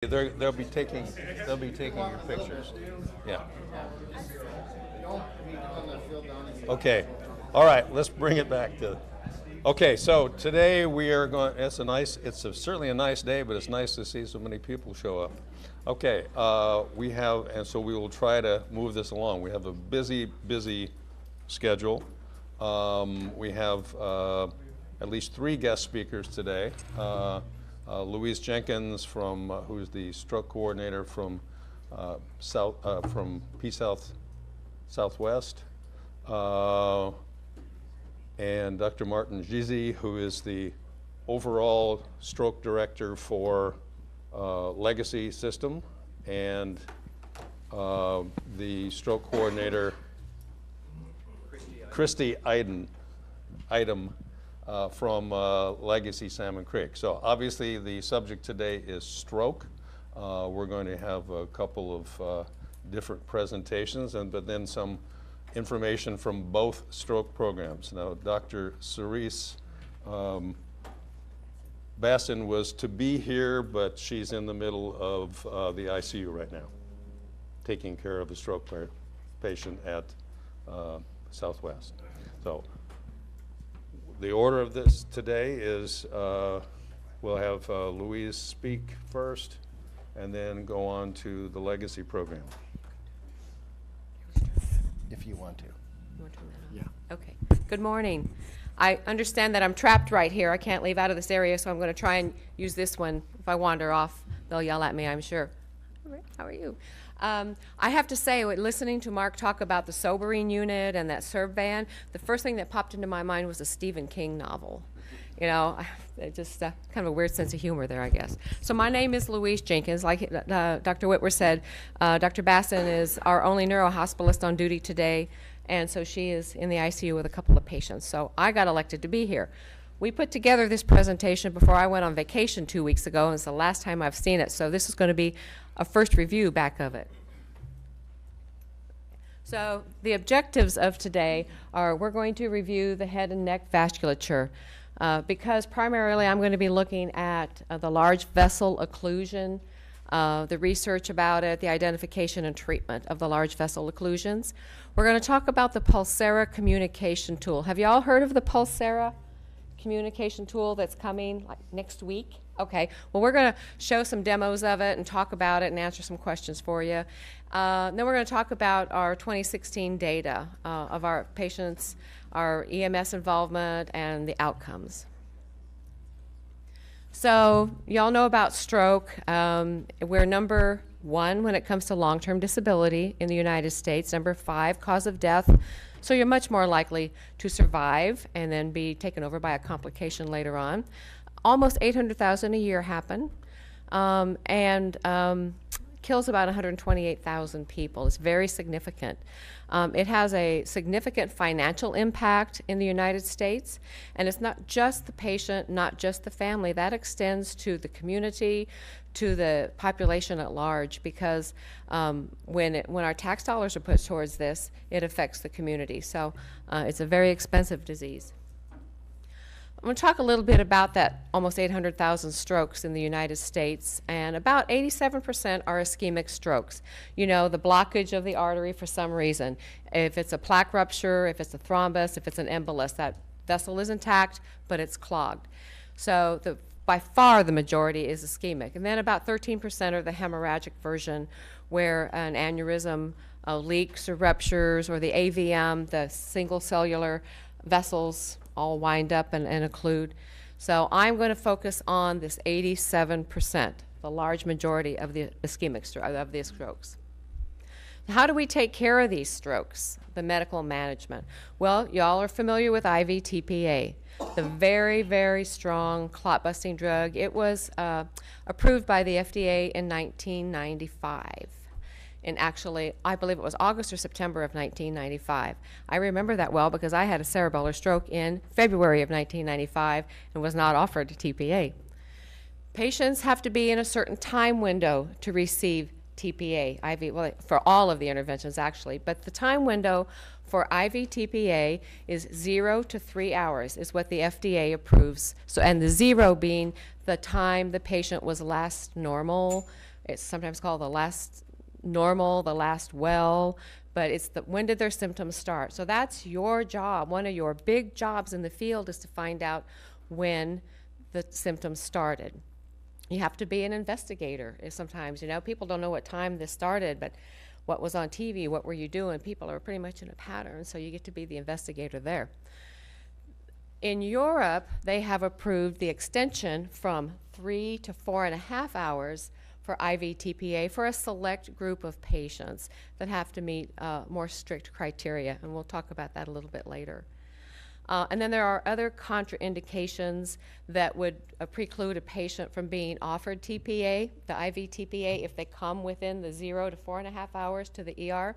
They'll be taking your pictures. Yeah. Okay. All right. Let's bring it back to. Okay. So today we are going. Certainly a nice day, but it's nice to see so many people show up. Okay. So we will try to move this along. We have a busy schedule. We have at least 3 guest speakers today. Louise Jenkins, who's the stroke coordinator from Southwest, and Dr. Martin Gizi, who is the overall stroke director for Legacy System, and the stroke coordinator, Christy Idem, from Legacy Salmon Creek. So obviously the subject today is stroke. We're going to have a couple of different presentations, but then some information from both stroke programs. Now, Dr. Cerise Bassin was to be here, but she's in the middle of the ICU right now, taking care of a stroke patient at Southwest. So the order of this today is we'll have Louise speak first and then go on to the Legacy program. If you want to. You want to turn that on? Yeah. Okay. Good morning. I understand that I'm trapped right here. I can't leave out of this area, so I'm going to try and use this one. If I wander off, they'll yell at me, I'm sure. How are you? I have to say, listening to Mark talk about the sobering unit and that serve van, the first thing that popped into my mind was a Stephen King novel. You know, just kind of a weird sense of humor there, I guess. So my name is Louise Jenkins. Like Dr. Whitwer said, Dr. Bassin is our only neurohospitalist on duty today, and so she is in the ICU with a couple of patients. So I got elected to be here. We put together this presentation before I went on vacation 2 weeks ago, and it's the last time I've seen it, so this is going to be a first review back of it. So the objectives of today are we're going to review the head and neck vasculature because primarily I'm going to be looking at the large vessel occlusion, the research about it, the identification and treatment of the large vessel occlusions. We're going to talk about the Pulsera communication tool. Have you all heard of the Pulsera communication tool that's coming like next week? Okay, well, we're going to show some demos of it and talk about it and answer some questions for you. Then we're going to talk about our 2016 data of our patients, our EMS involvement, and the outcomes. So y'all know about stroke. We're number 1 when it comes to long-term disability in the United States, number 5 cause of death. So you're much more likely to survive and then be taken over by a complication later on. Almost 800,000 a year happen, and kills about 128,000 people. It's very significant. It has a significant financial impact in the United States, and it's not just the patient, not just the family. That extends to the community, to the population at large, because when our tax dollars are put towards this, it affects the community. So it's a very expensive disease. I'm going to talk a little bit about that almost 800,000 strokes in the United States, and about 87% are ischemic strokes. You know, the blockage of the artery for some reason. If it's a plaque rupture, if it's a thrombus, if it's an embolus, that vessel is intact, but it's clogged. So by far the majority is ischemic. And then about 13% are the hemorrhagic version, where an aneurysm leaks or ruptures, or the AVM, the single cellular vessels, all wind up and occlude. So I'm going to focus on this 87%, the large majority of the ischemic strokes. How do we take care of these strokes, the medical management? Well, y'all are familiar with IV TPA, the very, very strong clot-busting drug. It was approved by the FDA in 1995. And actually, I believe it was August or September of 1995. I remember that well because I had a cerebellar stroke in February of 1995 and was not offered TPA. Patients have to be in a certain time window to receive TPA, IV, well, for all of the interventions actually, but the time window for IV TPA is 0 to 3 hours is what the FDA approves. So, and the 0 being the time the patient was last normal, It's sometimes called the last normal, the last well, but it's when did their symptoms start? So that's your job. One of your big jobs in the field is to find out when the symptoms started. You have to be an investigator. Sometimes, people don't know what time this started, but what was on TV, what were you doing? People are pretty much in a pattern, so you get to be the investigator there. In Europe, they have approved the extension from 3 to 4.5 hours for IV TPA for a select group of patients that have to meet more strict criteria, and we'll talk about that a little bit later. And then there are other contraindications that would preclude a patient from being offered TPA, the IV TPA, if they come within the 0 to 4.5 hours to the ER.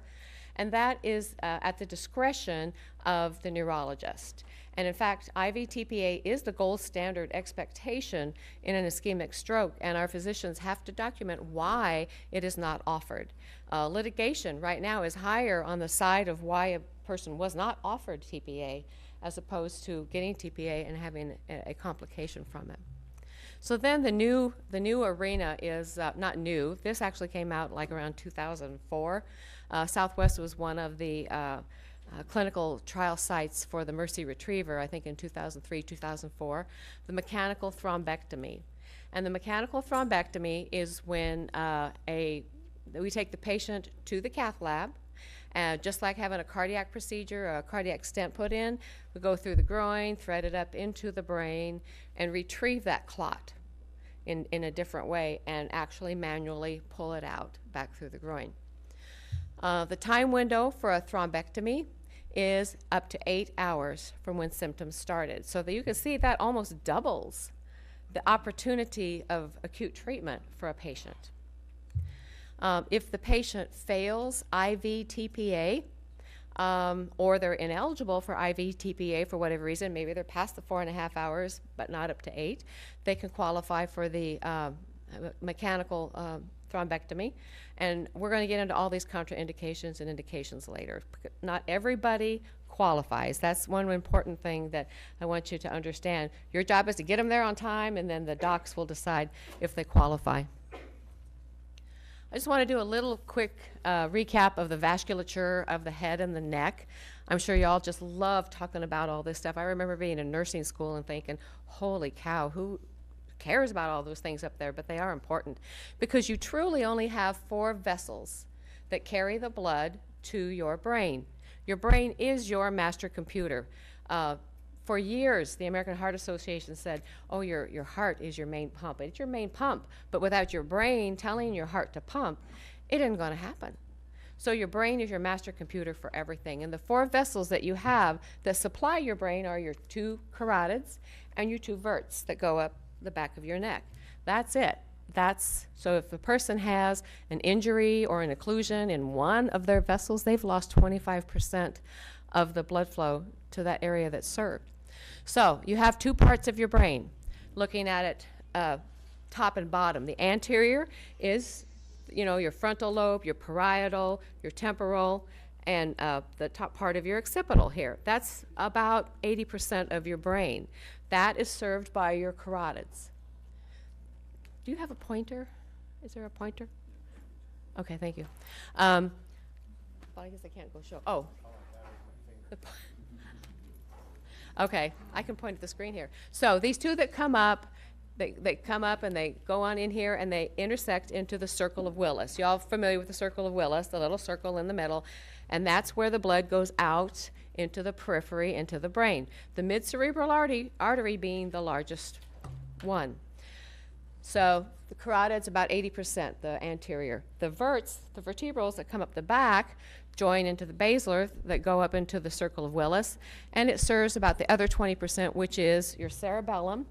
And that is at the discretion of the neurologist. And in fact, IV TPA is the gold standard expectation in an ischemic stroke, and our physicians have to document why it is not offered. Litigation right now is higher on the side of why a person was not offered TPA as opposed to getting TPA and having a complication from it. So then the new arena is not new. This actually came out like around 2004. Southwest was one of the clinical trial sites for the Mercy Retriever, I think in 2003, 2004, the mechanical thrombectomy. And the mechanical thrombectomy is when we take the patient to the cath lab, just like having a cardiac procedure or a cardiac stent put in, we go through the groin, thread it up into the brain, and retrieve that clot in a different way and actually manually pull it out back through the groin. The time window for a thrombectomy is up to 8 hours from when symptoms started. So that you can see that almost doubles the opportunity of acute treatment for a patient. If the patient fails IV TPA, or they're ineligible for IV TPA for whatever reason, maybe they're past the 4.5 hours but not up to 8, they can qualify for the mechanical thrombectomy. And we're going to get into all these contraindications and indications later. Not everybody qualifies. That's one important thing that I want you to understand. Your job is to get them there on time, and then the docs will decide if they qualify. I just want to do a little quick recap of the vasculature of the head and the neck. I'm sure y'all just love talking about all this stuff. I remember being in nursing school and thinking, holy cow, who cares about all those things up there? But they are important because you truly only have 4 vessels that carry the blood to your brain. Your brain is your master computer. For years, the American Heart Association said, oh, your heart is your main pump. It's your main pump, but without your brain telling your heart to pump, it isn't going to happen. So your brain is your master computer for everything. And the 4 vessels that you have that supply your brain are your 2 carotids and your 2 verts that go up the back of your neck. That's it. So if a person has an injury or an occlusion in one of their vessels, they've lost 25% of the blood flow to that area that's served. So you have 2 parts of your brain. Looking at it top and bottom. The anterior is, your frontal lobe, your parietal, your temporal, and the top part of your occipital here. That's about 80% of your brain. That is served by your carotids. Do you have a pointer? Is there a pointer? Okay, thank you. Well, I guess I can't go show. Oh. Okay, I can point at the screen here. So these 2 that come up, they come up and they go on in here and they intersect into the circle of Willis. Y'all familiar with the circle of Willis, the little circle in the middle, and that's where the blood goes out into the periphery, into the brain. The mid-cerebral artery being the largest one. So the carotid's about 80%, the anterior. The verts, the vertebrals that come up the back, join into the basilar that go up into the circle of Willis, and it serves about the other 20%, which is your cerebellum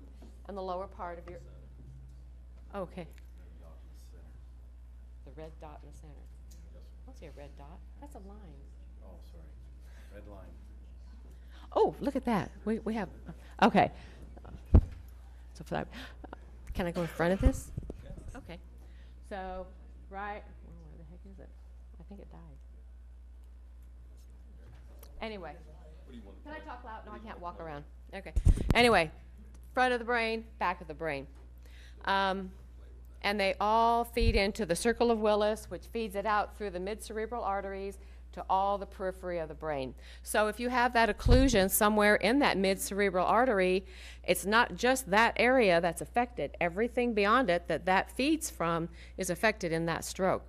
and the lower part of your... Okay. The red dot in the center. I don't see a red dot. That's a line. Oh, sorry. Red line. Oh, look at that. We have... Okay. So for that, can I go in front of this? Okay. So, right... Where the heck is it? I think it died. Anyway, can I talk loud? No, I can't walk around. Okay. Anyway, front of the brain, back of the brain. And they all feed into the circle of Willis, which feeds it out through the mid-cerebral arteries to all the periphery of the brain. So if you have that occlusion somewhere in that mid-cerebral artery, it's not just that area that's affected. Everything beyond it that feeds from is affected in that stroke.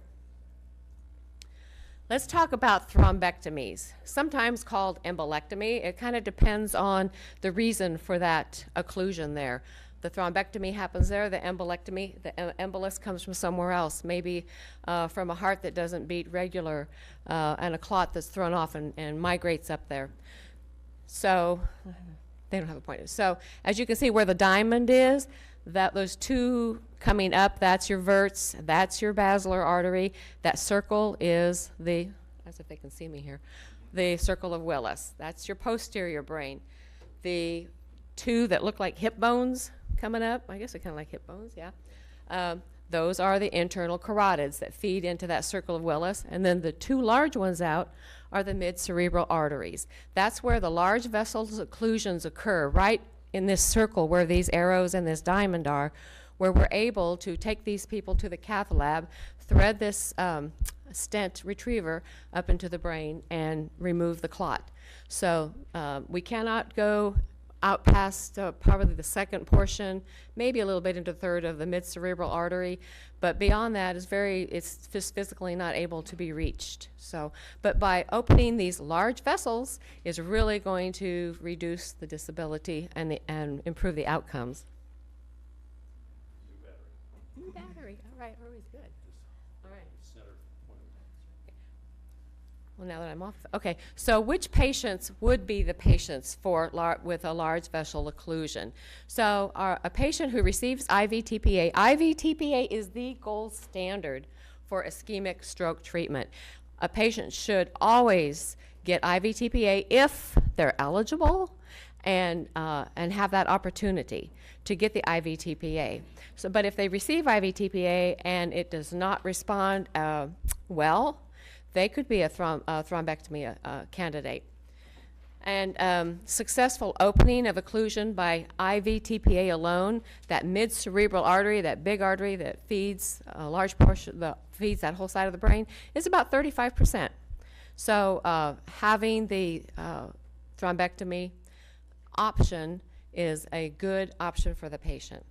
Let's talk about thrombectomies, sometimes called embolectomy. It kind of depends on the reason for that occlusion there. The thrombectomy happens there, the embolectomy, the embolus comes from somewhere else, maybe from a heart that doesn't beat regular and a clot that's thrown off and migrates up there. So, they don't have a pointer. So, as you can see where the diamond is, those two coming up, that's your verts, that's your basilar artery. That circle is as if they can see me here, the circle of Willis. That's your posterior brain. The two that look like hip bones coming up, I guess they're kind of like hip bones, yeah. Those are the internal carotids that feed into that circle of Willis, and then the two large ones out are the mid-cerebral arteries. That's where the large vessels occlusions occur, right in this circle where these arrows and this diamond are, where we're able to take these people to the cath lab, thread this stent retriever up into the brain, and remove the clot. So we cannot go out past probably the second portion, maybe a little bit into the third of the mid-cerebral artery, but beyond that it's just physically not able to be reached. So, but by opening these large vessels is really going to reduce the disability and improve the outcomes. New battery, all right, always good. All right. Well, now that I'm off, okay. So which patients would be the patients with a large vessel occlusion? So a patient who receives IV-TPA is the gold standard for ischemic stroke treatment. A patient should always get IV-TPA if they're eligible and have that opportunity to get the IV-TPA. So, but if they receive IV-TPA and it does not respond well, they could be a thrombectomy candidate. And successful opening of occlusion by IV-TPA alone, that mid-cerebral artery, that big artery that feeds a large portion, feeds that whole side of the brain, is about 35%. So having the thrombectomy option is a good option for the patient.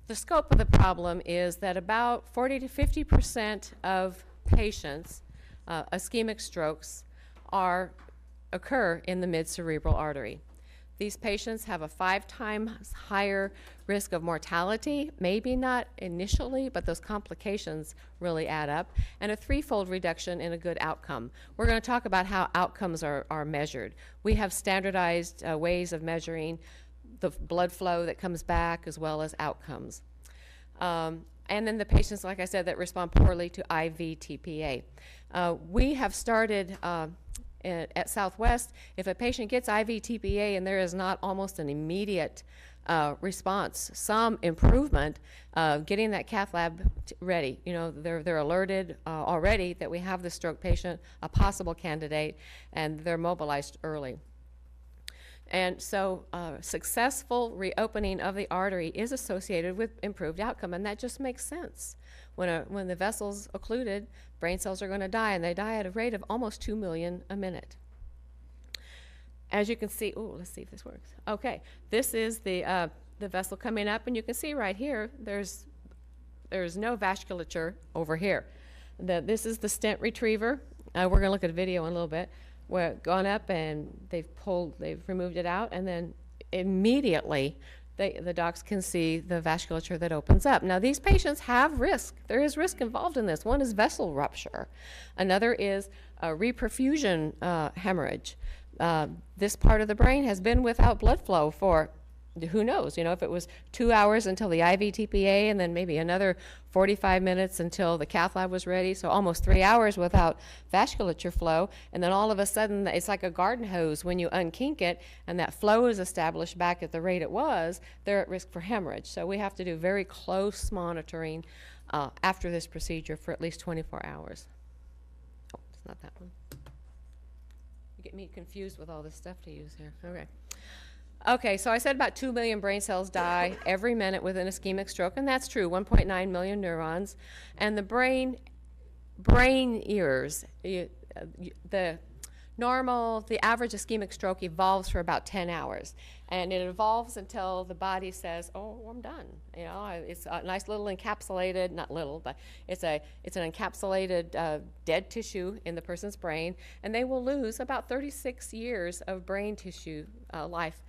The scope of the problem is that about 40 to 50% of patients, ischemic strokes, occur in the mid-cerebral artery. These patients have a 5 times higher risk of mortality, maybe not initially, but those complications really add up, and a 3-fold reduction in a good outcome. We're going to talk about how outcomes are measured. We have standardized ways of measuring the blood flow that comes back as well as outcomes. And then the patients, like I said, that respond poorly to IV-TPA. We have started at Southwest, if a patient gets IV-TPA and there is not almost an immediate response, some improvement, getting that cath lab ready. You know, they're alerted already that we have the stroke patient, a possible candidate, and they're mobilized early. And so successful reopening of the artery is associated with improved outcome, and that just makes sense. When the vessel's occluded, brain cells are going to die, and they die at a rate of almost 2 million a minute. As you can see, let's see if this works. Okay, this is the vessel coming up, and you can see right here, there's no vasculature over here. This is the stent retriever. We're going to look at a video in a little bit. We're gone up and they've removed it out, and then immediately the docs can see the vasculature that opens up. Now these patients have risk. There is risk involved in this. One is vessel rupture. Another is reperfusion hemorrhage. This part of the brain has been without blood flow for who knows, you know, if it was 2 hours until the IV-TPA and then maybe another 45 minutes until the cath lab was ready, so almost 3 hours without vasculature flow, and then all of a sudden it's like a garden hose. When you unkink it and that flow is established back at the rate it was, they're at risk for hemorrhage. So we have to do very close monitoring after this procedure for at least 24 hours. Oh, it's not that one. You get me confused with all this stuff to use here. Okay. Okay, so I said about 2 million brain cells die every minute with an ischemic stroke, and that's true, 1.9 million neurons. And the brain years, the average ischemic stroke evolves for about 10 hours. And it evolves until the body says, oh, I'm done. You know, it's a nice little encapsulated, not little, but it's an encapsulated dead tissue in the person's brain, and they will lose about 36 years of brain tissue life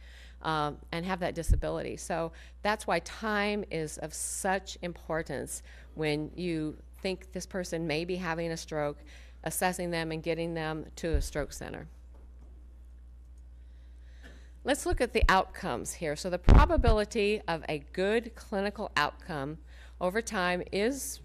and have that disability. So that's why time is of such importance when you think this person may be having a stroke, assessing them and getting them to a stroke center. Let's look at the outcomes here. So the probability of a good clinical outcome over time is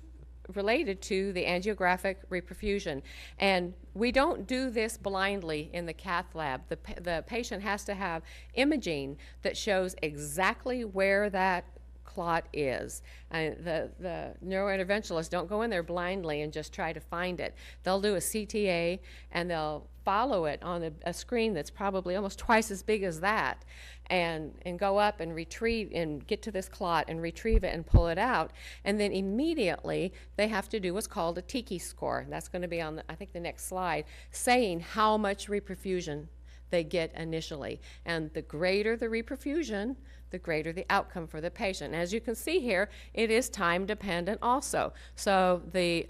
related to the angiographic reperfusion. And we don't do this blindly in the cath lab. The patient has to have imaging that shows exactly where that clot is. And the neurointerventionists don't go in there blindly and just try to find it. They'll do a CTA and they'll follow it on a screen that's probably almost twice as big as that, and go up and retrieve and get to this clot and retrieve it and pull it out. And then immediately they have to do what's called a Tiki score. That's going to be on, I think, the next slide, saying how much reperfusion they get initially. And the greater the reperfusion, the greater the outcome for the patient. As you can see here, it is time dependent also. So the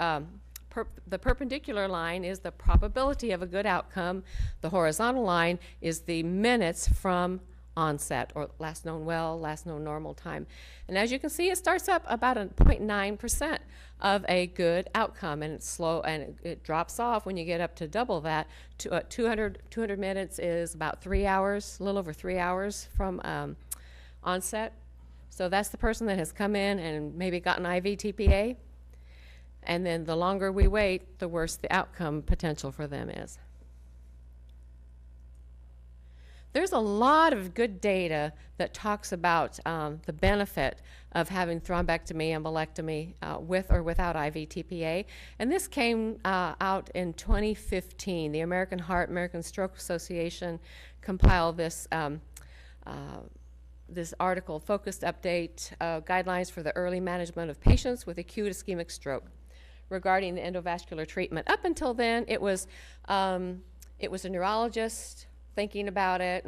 perpendicular line is the probability of a good outcome. The horizontal line is the minutes from onset, or last known well, last known normal time. And as you can see, it starts up about 0.9% of a good outcome, and it's slow, and it drops off when you get up to double that. 200 minutes is about 3 hours, a little over 3 hours from onset. So that's the person that has come in and maybe gotten IV TPA, and then the longer we wait, the worse the outcome potential for them is. There's a lot of good data that talks about the benefit of having thrombectomy, embolectomy with or without IV TPA. And this came out in 2015. The American Heart, American Stroke Association compiled this this article, Focused Update Guidelines for the Early Management of Patients with Acute Ischemic Stroke, regarding the endovascular treatment. Up until then, it was a neurologist thinking about it,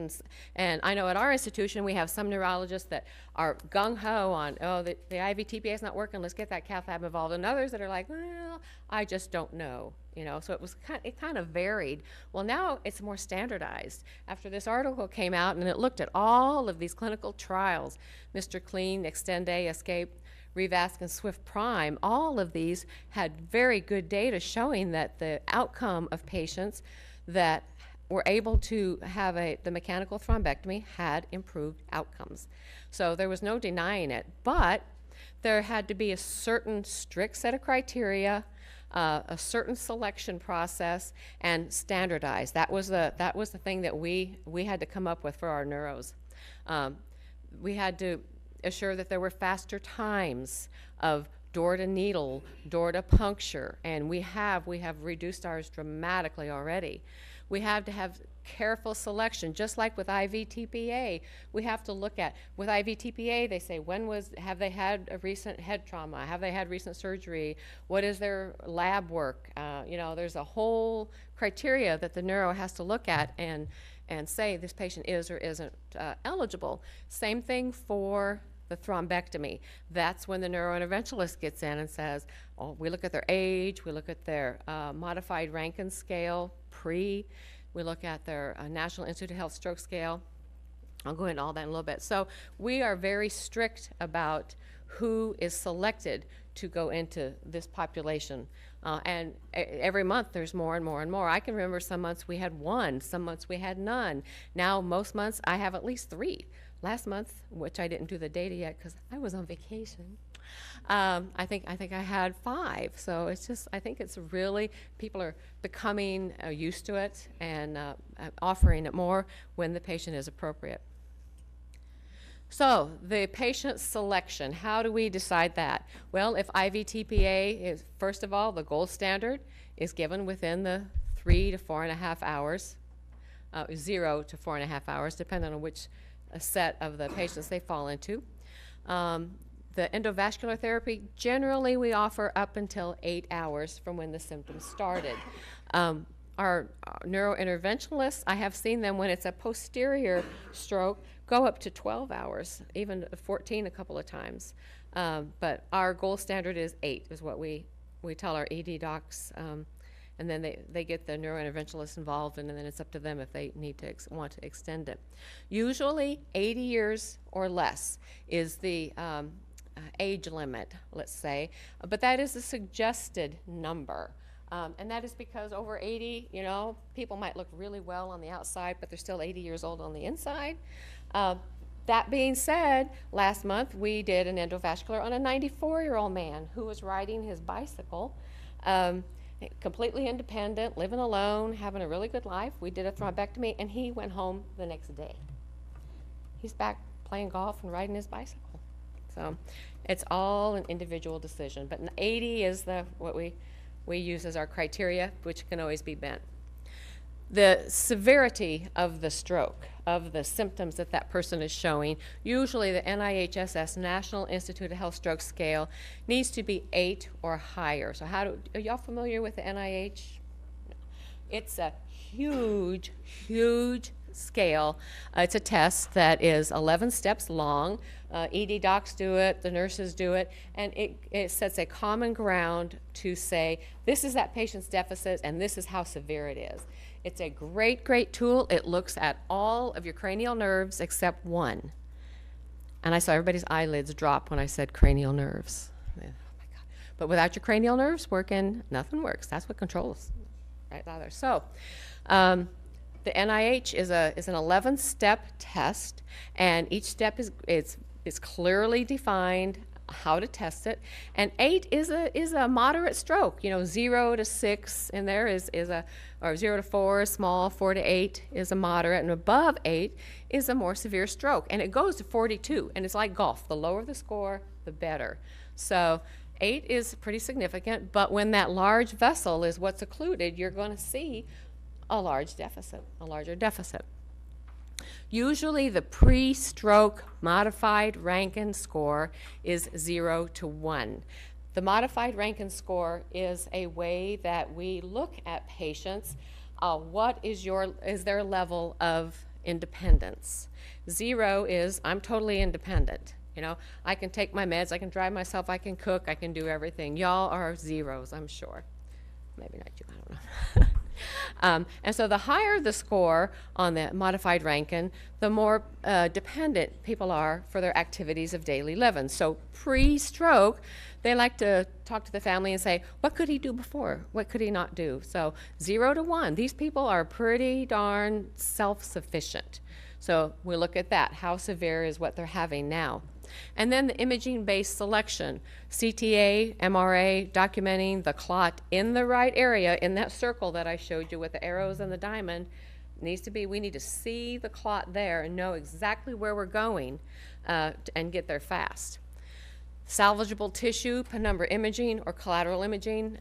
and I know at our institution we have some neurologists that are gung-ho on, oh, the IV TPA is not working, let's get that cath lab involved, and others that are like, well, I just don't know, you know. So it kind of varied. Well, now it's more standardized. After this article came out and it looked at all of these clinical trials, Mr. Clean, Extend-A, Escape, Revasc, and Swift Prime, all of these had very good data showing that the outcome of patients that were able to have the mechanical thrombectomy had improved outcomes. So there was no denying it, but there had to be a certain strict set of criteria, a certain selection process, and standardized. That was the thing that we had to come up with for our neuros. We had to assure that there were faster times of door to needle, door to puncture, and we have reduced ours dramatically already. We have to have careful selection, just like with IV TPA. We have to look at, with IV TPA, they say, have they had a recent head trauma? Have they had recent surgery? What is their lab work? You know, there's a whole criteria that the neuro has to look at and say this patient is or isn't eligible. Same thing for the thrombectomy. That's when the neurointerventionalist gets in and says, oh, we look at their age, we look at their modified Rankin scale, we look at their National Institute of Health Stroke Scale. I'll go into all that in a little bit. So we are very strict about who is selected to go into this population. And every month there's more and more and more. I can remember some months we had one, some months we had none. Now most months I have at least 3. Last month, which I didn't do the data yet because I was on vacation, I think I had 5. So it's just, I think it's really, people are becoming used to it and offering it more when the patient is appropriate. So the patient selection, how do we decide that? Well, if IV TPA is, first of all, the gold standard is given within the 3 to 4.5 hours, 0 to 4.5 hours, depending on which set of the patients they fall into. The endovascular therapy, generally we offer up until 8 hours from when the symptoms started. Our neurointerventionalists, I have seen them when it's a posterior stroke, go up to 12 hours, even 14 a couple of times. But our gold standard is 8, is what we tell our ED docs. And then they get the neurointerventionalists involved, and then it's up to them if they need to want to extend it. Usually 80 years or less is the age limit, let's say, but that is a suggested number. And that is because over 80, you know, people might look really well on the outside, but they're still 80 years old on the inside. That being said, last month we did an endovascular on a 94-year-old man who was riding his bicycle, completely independent, living alone, having a really good life. We did a thrombectomy, and he went home the next day. He's back playing golf and riding his bicycle. So it's all an individual decision. But 80 is what we use as our criteria, which can always be bent. The severity of the stroke, of the symptoms that that person is showing, usually the NIHSS, National Institute of Health Stroke Scale, needs to be 8 or higher. So are y'all familiar with the NIH? No. It's a huge, huge scale. It's a test that is 11 steps long. ED docs do it, the nurses do it, and it sets a common ground to say, this is that patient's deficit and this is how severe it is. It's a great, great tool. It looks at all of your cranial nerves except one. And I saw everybody's eyelids drop when I said cranial nerves. Oh my God. But without your cranial nerves working, nothing works. That's what controls right there. So the NIH is an 11-step test, and each step is clearly defined how to test it. And 8 is a moderate stroke. You know, 0 to 6 in there or 0 to 4 is small, 4 to 8 is a moderate, and above 8 is a more severe stroke. And it goes to 42, and it's like golf. The lower the score, the better. So 8 is pretty significant, but when that large vessel is what's occluded, you're going to see a larger deficit. Usually the pre-stroke modified Rankin score is 0 to 1. The modified Rankin score is a way that we look at patients. What is their level of independence? 0 is, I'm totally independent. You know, I can take my meds, I can drive myself, I can cook, I can do everything. Y'all are 0s, I'm sure. Maybe not you, I don't know. And so the higher the score on the modified Rankin, the more dependent people are for their activities of daily living. So pre-stroke, they like to talk to the family and say, what could he do before? What could he not do? So 0 to 1, these people are pretty darn self-sufficient. So we look at that. How severe is what they're having now? And then the imaging-based selection, CTA, MRA, documenting the clot in the right area, in that circle that I showed you with the arrows and the diamond, needs to be, we need to see the clot there and know exactly where we're going and get there fast. Salvageable tissue, penumbra imaging or collateral imaging.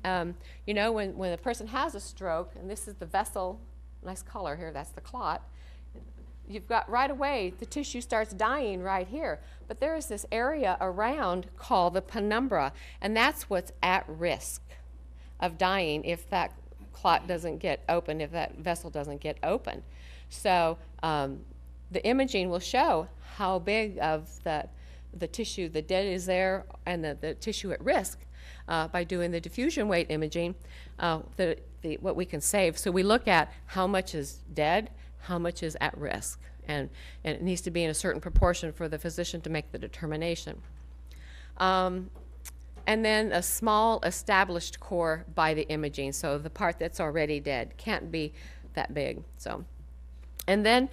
You know, when a person has a stroke, and this is the vessel, nice color here, that's the clot, you've got right away, the tissue starts dying right here. But there is this area around called the penumbra, and that's what's at risk of dying if that clot doesn't get open, if that vessel doesn't get open. So the imaging will show how big of the tissue, the dead is there, and the tissue at risk by doing the diffusion weight imaging, what we can save. So we look at how much is dead, how much is at risk, and it needs to be in a certain proportion for the physician to make the determination. And then a small established core by the imaging, so the part that's already dead can't be that big. So, and then,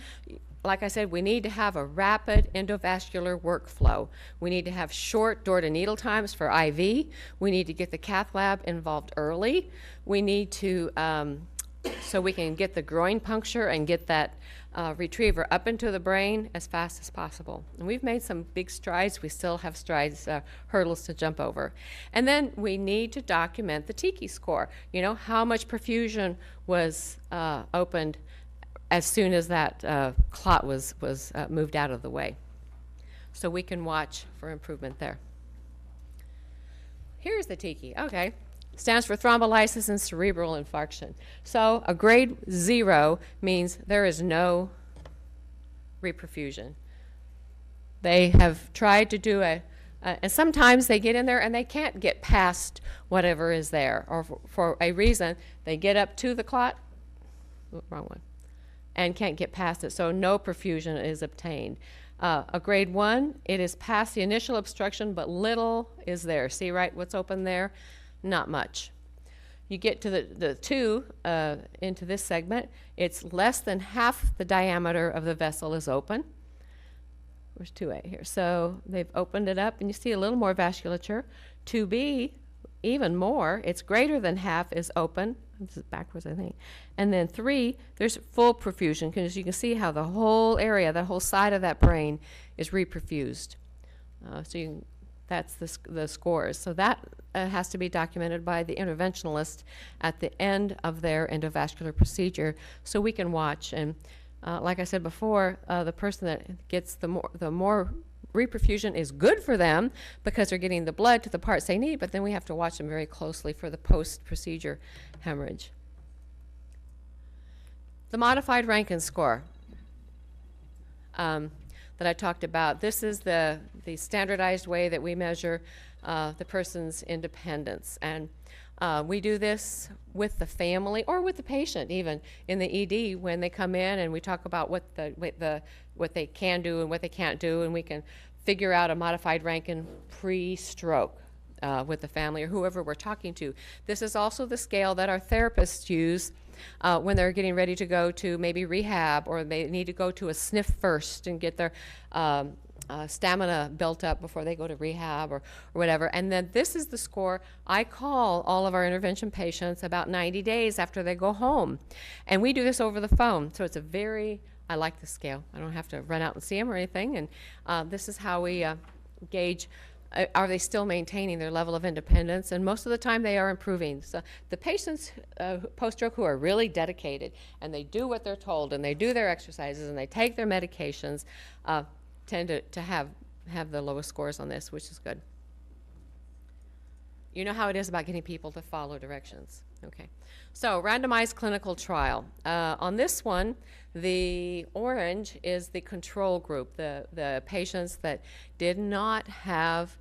like I said, we need to have a rapid endovascular workflow. We need to have short door-to-needle times for IV. We need to get the cath lab involved early. We need to so we can get the groin puncture and get that retriever up into the brain as fast as possible. And we've made some big strides. We still have hurdles to jump over. And then we need to document the TICI score. You know, how much perfusion was opened as soon as that clot was moved out of the way. So we can watch for improvement there. Here's the TICI. Okay. Stands for thrombolysis and cerebral infarction. So a grade 0 means there is no reperfusion. They have tried to do and sometimes they get in there and they can't get past whatever is there, or for a reason, they get up to the clot, wrong one, and can't get past it, so no perfusion is obtained. A grade 1, it is past the initial obstruction, but little is there. See right what's open there? Not much. You get to the 2 into this segment, it's less than half the diameter of the vessel is open. Where's 2A here? So they've opened it up and you see a little more vasculature. 2B, even more, it's greater than half is open. This is backwards, I think. And then 3, there's full perfusion, because you can see how the whole area, the whole side of that brain is reperfused. That's the scores. So that has to be documented by the interventionalist at the end of their endovascular procedure, so we can watch. And like I said before, the person that gets the more reperfusion is good for them, because they're getting the blood to the parts they need, but then we have to watch them very closely for the post-procedure hemorrhage. The modified Rankin score that I talked about, this is the standardized way that we measure the person's independence. And we do this with the family or with the patient, even in the ED, when they come in and we talk about what they can do and what they can't do, and we can figure out a modified Rankin pre-stroke with the family or whoever we're talking to. This is also the scale that our therapists use when they're getting ready to go to maybe rehab, or they need to go to a sniff first and get their stamina built up before they go to rehab or whatever. And then this is the score I call all of our intervention patients about 90 days after they go home. And we do this over the phone. So it's I like the scale. I don't have to run out and see them or anything. And this is how we gauge, are they still maintaining their level of independence? And most of the time they are improving. So the patients post-stroke who are really dedicated and they do what they're told and they do their exercises and they take their medications tend to have the lowest scores on this, which is good. You know how it is about getting people to follow directions. Okay. So randomized clinical trial. On this one, the orange is the control group, the patients that did not have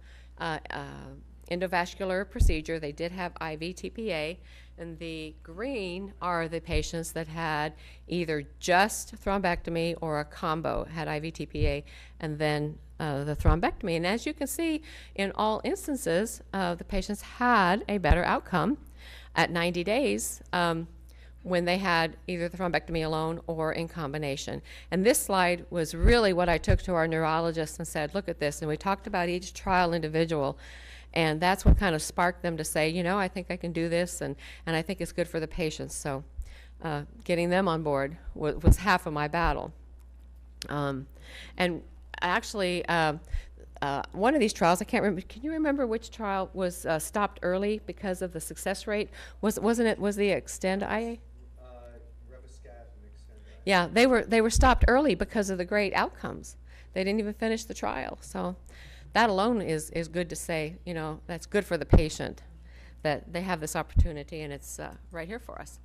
endovascular procedure. They did have IV TPA. And the green are the patients that had either just thrombectomy or a combo, had IV TPA and then the thrombectomy. And as you can see, in all instances, the patients had a better outcome at 90 days when they had either the thrombectomy alone or in combination. And this slide was really what I took to our neurologist and said, look at this. And we talked about each trial individual. And that's what kind of sparked them to say, you know, I think I can do this, and I think it's good for the patients. So getting them on board was half of my battle. And actually, one of these trials, I can't remember, can you remember which trial was stopped early because of the success rate? Was the Extend IA? Yeah, they were stopped early because of the great outcomes. They didn't even finish the trial. So that alone is good to say, you know, that's good for the patient that they have this opportunity, and it's right here for us.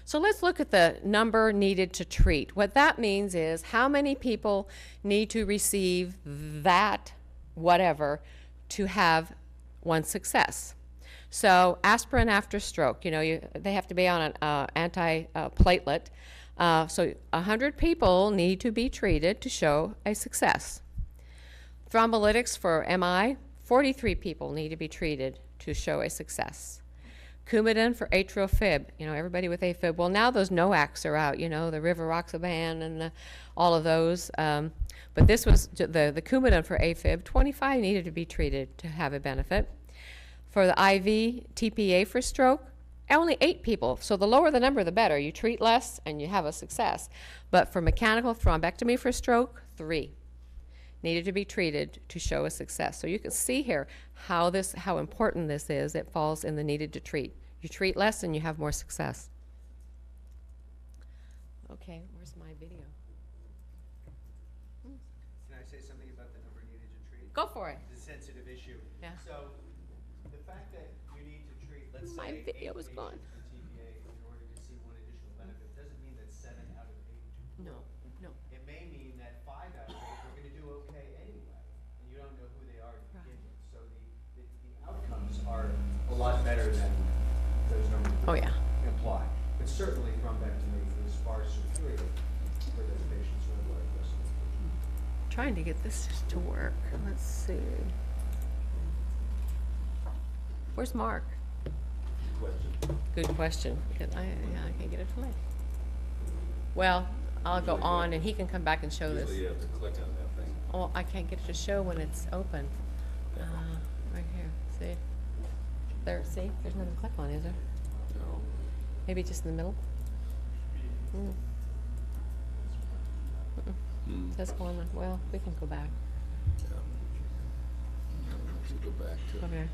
So let's look at the number needed to treat. What that means is how many people need to receive that whatever to have one success. So aspirin after stroke, you know, they have to be on an antiplatelet. So 100 people need to be treated to show a success. Thrombolytics for MI, 43 people need to be treated to show a success. Coumadin for atrial fib, you know, everybody with AFib. Well, now those NOACs are out, you know, the rivaroxaban and all of those. But this was the Coumadin for AFib, 25 needed to be treated to have a benefit. For the IV TPA for stroke, only 8 people. So the lower the number, the better. You treat less and you have a success. But for mechanical thrombectomy for stroke, 3 needed to be treated to show a success. So you can see here how important this is. It falls in the needed to treat. You treat less and you have more success. Okay, where's my video. Can I say something about the number needed to treat? Go for it. It's a sensitive issue. Yeah. So, the fact that you need to treat, let's My say, 8 video is gone. patients with TBA in order to see one additional benefit, doesn't mean that 7 out of 8 No, no. It may mean that 5 out of 8 are gonna do okay anyway, and you don't know who they are to begin with. So the outcomes are a lot better than those numbers Oh, yeah. imply. But certainly thrombectomy is far superior for those patients who have large vessel occlusion. Trying to get this to work. Let's see. Where's Mark? Good question. Because I can't get it to play. Well, I'll go on and he can come back and show this. Usually you have to click on that thing. Oh, I can't get it to show when it's open. Right here. See? There. See? There's nothing to click on, is there? No. Maybe just in the middle. That's going on. Well, we can go back. Yeah. Let's go back to. Okay.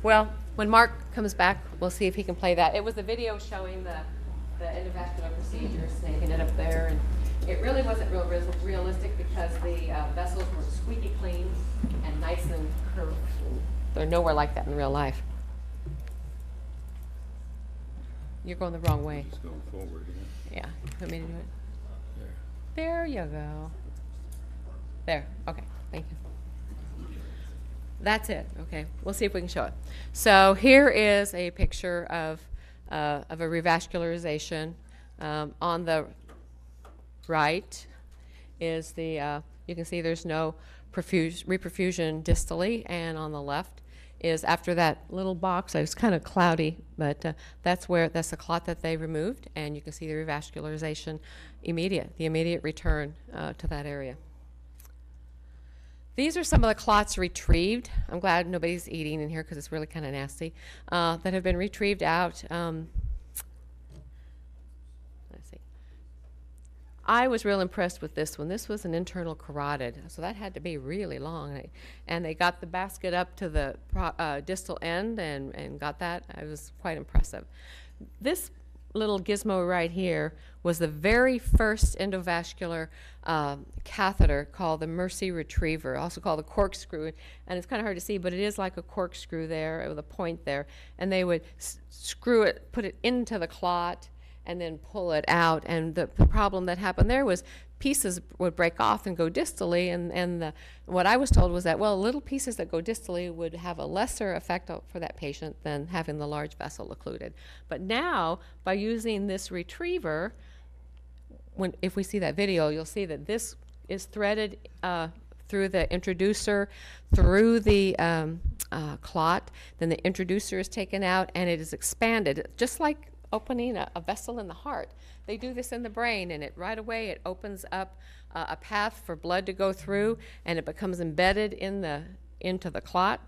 Well, when Mark comes back, we'll see if he can play that. It was a video showing the endovascular procedure, snaking it up there, and it really wasn't realistic because the vessels were squeaky clean and nice and curved. They're nowhere like that in real life. You're going the wrong way. Just going forward, yeah. Yeah, you want me to do it? There. There you go. There, okay, thank you. That's it, okay. We'll see if we can show it. So here is a picture of a revascularization. On the right is the, you can see there's no reperfusion distally, and on the left is after that little box. It was kind of cloudy, but that's the clot that they removed, and you can see the revascularization the immediate return to that area. These are some of the clots retrieved. I'm glad nobody's eating in here because it's really kind of nasty. That have been retrieved out. Let's see. I was real impressed with this one. This was an internal carotid, so that had to be really long. And they got the basket up to the distal end and got that. It was quite impressive. This little gizmo right here was the very first endovascular catheter called the Mercy Retriever, also called the corkscrew. And it's kind of hard to see, but it is like a corkscrew there with a point there. And they would screw it, put it into the clot, and then pull it out. And the problem that happened there was pieces would break off and go distally, and what I was told was that, well, little pieces that go distally would have a lesser effect for that patient than having the large vessel occluded. But now, by using this retriever, if we see that video, you'll see that this is threaded through the introducer, through the clot, then the introducer is taken out, and it is expanded, just like opening a vessel in the heart. They do this in the brain, and right away it opens up a path for blood to go through, and it becomes embedded into the clot,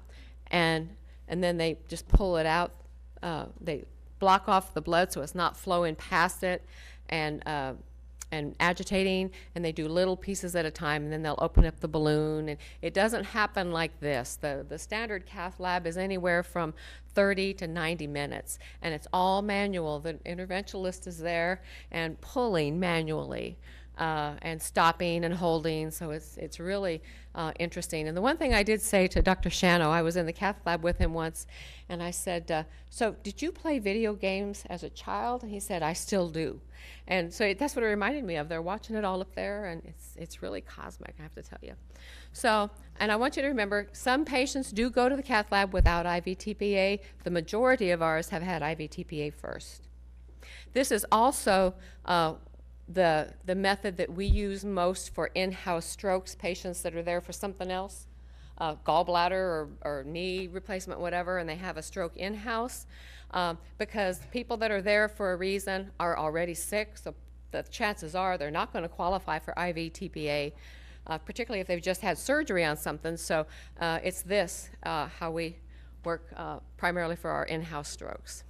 and then they just pull it out. They block off the blood so it's not flowing past it, and agitating, and they do little pieces at a time, and then they'll open up the balloon. And it doesn't happen like this. The standard cath lab is anywhere from 30 to 90 minutes, and it's all manual. The interventionalist is there and pulling manually and stopping and holding, so it's really interesting. And the one thing I did say to Dr. Shano, I was in the cath lab with him once, and I said, so did you play video games as a child? And he said, I still do. And so that's what it reminded me of. They're watching it all up there, and it's really cosmic, I have to tell you. So, and I want you to remember, some patients do go to the cath lab without IV-TPA. The majority of ours have had IV-TPA first. This is also the method that we use most for in-house strokes, patients that are there for something else, gallbladder or knee replacement, whatever, and they have a stroke in-house, because people that are there for a reason are already sick, so the chances are they're not going to qualify for IV-TPA, particularly if they've just had surgery on something. So it's this, how we work primarily for our in-house strokes.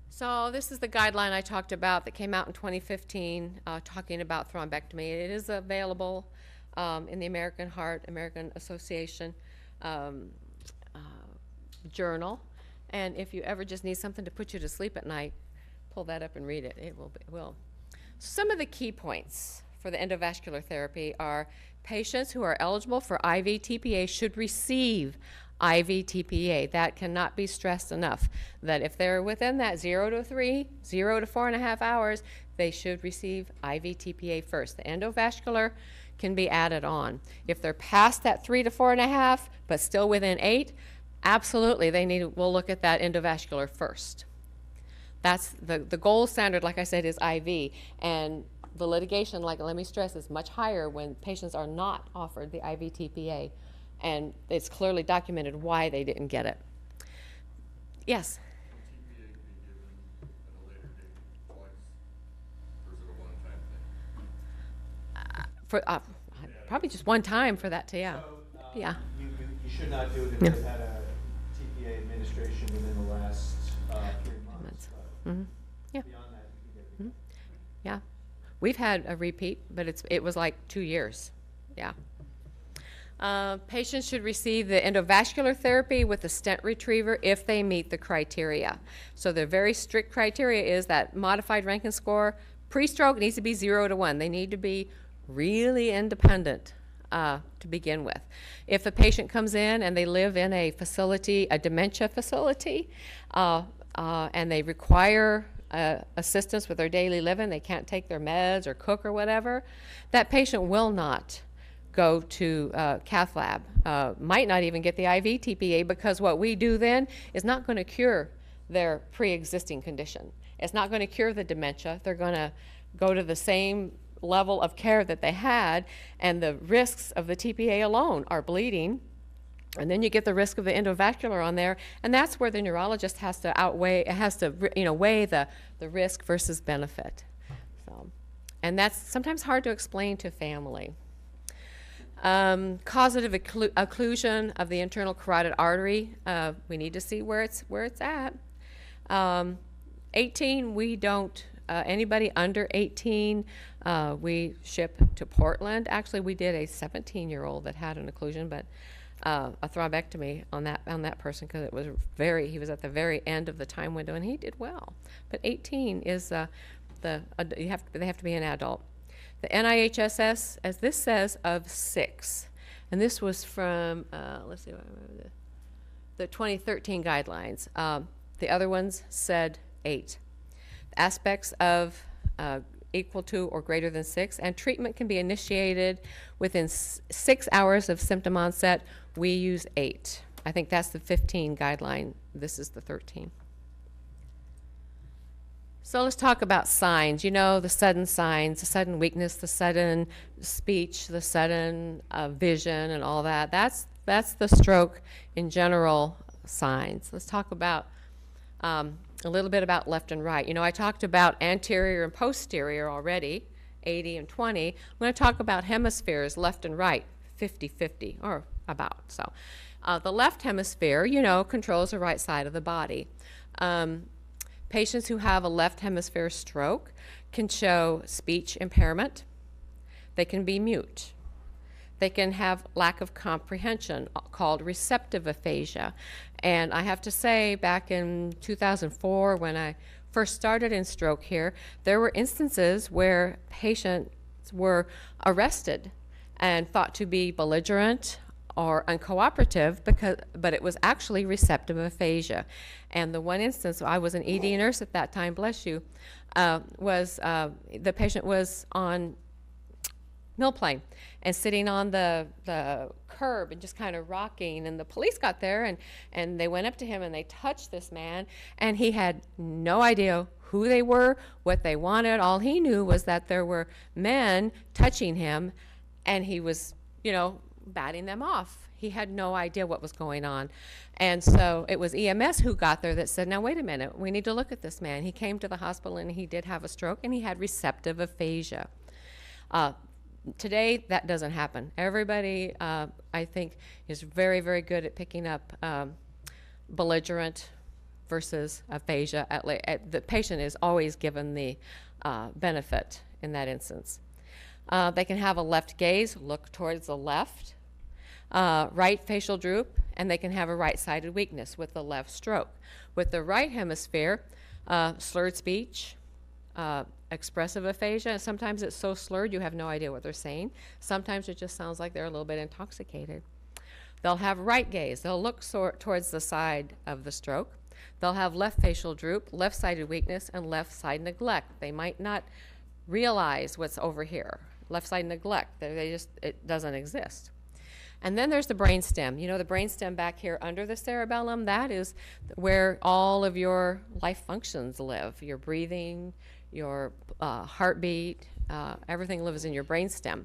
So this is the guideline I talked about that came out in 2015, talking about thrombectomy. It is available in the American Heart Association journal. And if you ever just need something to put you to sleep at night, pull that up and read it. It will. Some of the key points for the endovascular therapy are patients who are eligible for IV TPA should receive IV TPA. That cannot be stressed enough, that if they're within that 0 to 3, 0 to 4.5 hours, they should receive IV TPA first. The endovascular can be added on. If they're past that 3 to 4.5, but still within 8, absolutely, we'll look at that endovascular first. That's the gold standard, like I said, is IV. And the litigation, like, let me stress, is much higher when patients are not offered the IV TPA. And it's clearly documented why they didn't get it. Yes? TPA can be given at a later date twice, or is it a one-time thing? Probably just one time for that to, yeah. So, Yeah. You should not do it if Yeah. they've had a TPA administration within the last 3 months. But Yeah. beyond that, you can get it. Yeah. We've had a repeat, but it was like 2 years. Yeah. Patients should receive the endovascular therapy with the stent retriever if they meet the criteria. So the very strict criteria is that modified Rankin score pre-stroke needs to be 0 to 1. They need to be really independent to begin with. If the patient comes in and they live in a facility, a dementia facility, and they require assistance with their daily living, they can't take their meds or cook or whatever, that patient will not go to cath lab, might not even get the IV TPA, because what we do then is not going to cure their pre-existing condition. It's not going to cure the dementia. They're going to go to the same level of care that they had, and the risks of the TPA alone are bleeding. And then you get the risk of the endovascular on there, and that's where the neurologist has to weigh the risk versus benefit. So, and that's sometimes hard to explain to family. Causative occlusion of the internal carotid artery. We need to see where it's at. 18, we don't. Anybody under 18, we ship to Portland. Actually, we did a 17-year-old that had an occlusion, but a thrombectomy on that person, because it was he was at the very end of the time window, and he did well. But 18 is they have to be an adult. The NIHSS, as this says, of 6, and this was from let's see, I remember the 2013 guidelines. The other ones said 8. Aspects of equal to or greater than 6, and treatment can be initiated within 6 hours of symptom onset. We use 8. I think that's the 15 guideline. This is the 13. So let's talk about signs. You know, the sudden signs, the sudden weakness, the sudden speech, the sudden vision, and all that. That's the stroke in general signs. Let's talk about a little bit about left and right. You know, I talked about anterior and posterior already, 80 and 20. I'm going to talk about hemispheres, left and right, 50-50, or about. So the left hemisphere, you know, controls the right side of the body. Patients who have a left hemisphere stroke can show speech impairment. They can be mute. They can have lack of comprehension, called receptive aphasia. And I have to say, back in 2004, when I first started in stroke here, there were instances where patients were arrested and thought to be belligerent or uncooperative, but it was actually receptive aphasia. And the one instance, I was an ED nurse at that time, bless you, the patient was on mill plane and sitting on the curb and just kind of rocking, and the police got there and they went up to him and they touched this man, and he had no idea who they were, what they wanted. All he knew was that there were men touching him, and he was, you know, batting them off. He had no idea what was going on. And so it was EMS who got there that said, now wait a minute, we need to look at this man. He came to the hospital and he did have a stroke, and he had receptive aphasia. Today, that doesn't happen. Everybody, I think, is very, very good at picking up belligerent versus aphasia. The patient is always given the benefit in that instance. They can have a left gaze, look towards the left, right facial droop, and they can have a right-sided weakness with the left stroke. With the right hemisphere, slurred speech, expressive aphasia. Sometimes it's so slurred you have no idea what they're saying. Sometimes it just sounds like they're a little bit intoxicated. They'll have right gaze. They'll look towards the side of the stroke. They'll have left facial droop, left-sided weakness, and left side neglect. They might not realize what's over here. Left side neglect. It doesn't exist. And then there's the brainstem. You know, the brainstem back here under the cerebellum, that is where all of your life functions live. Your breathing, your heartbeat, everything lives in your brainstem.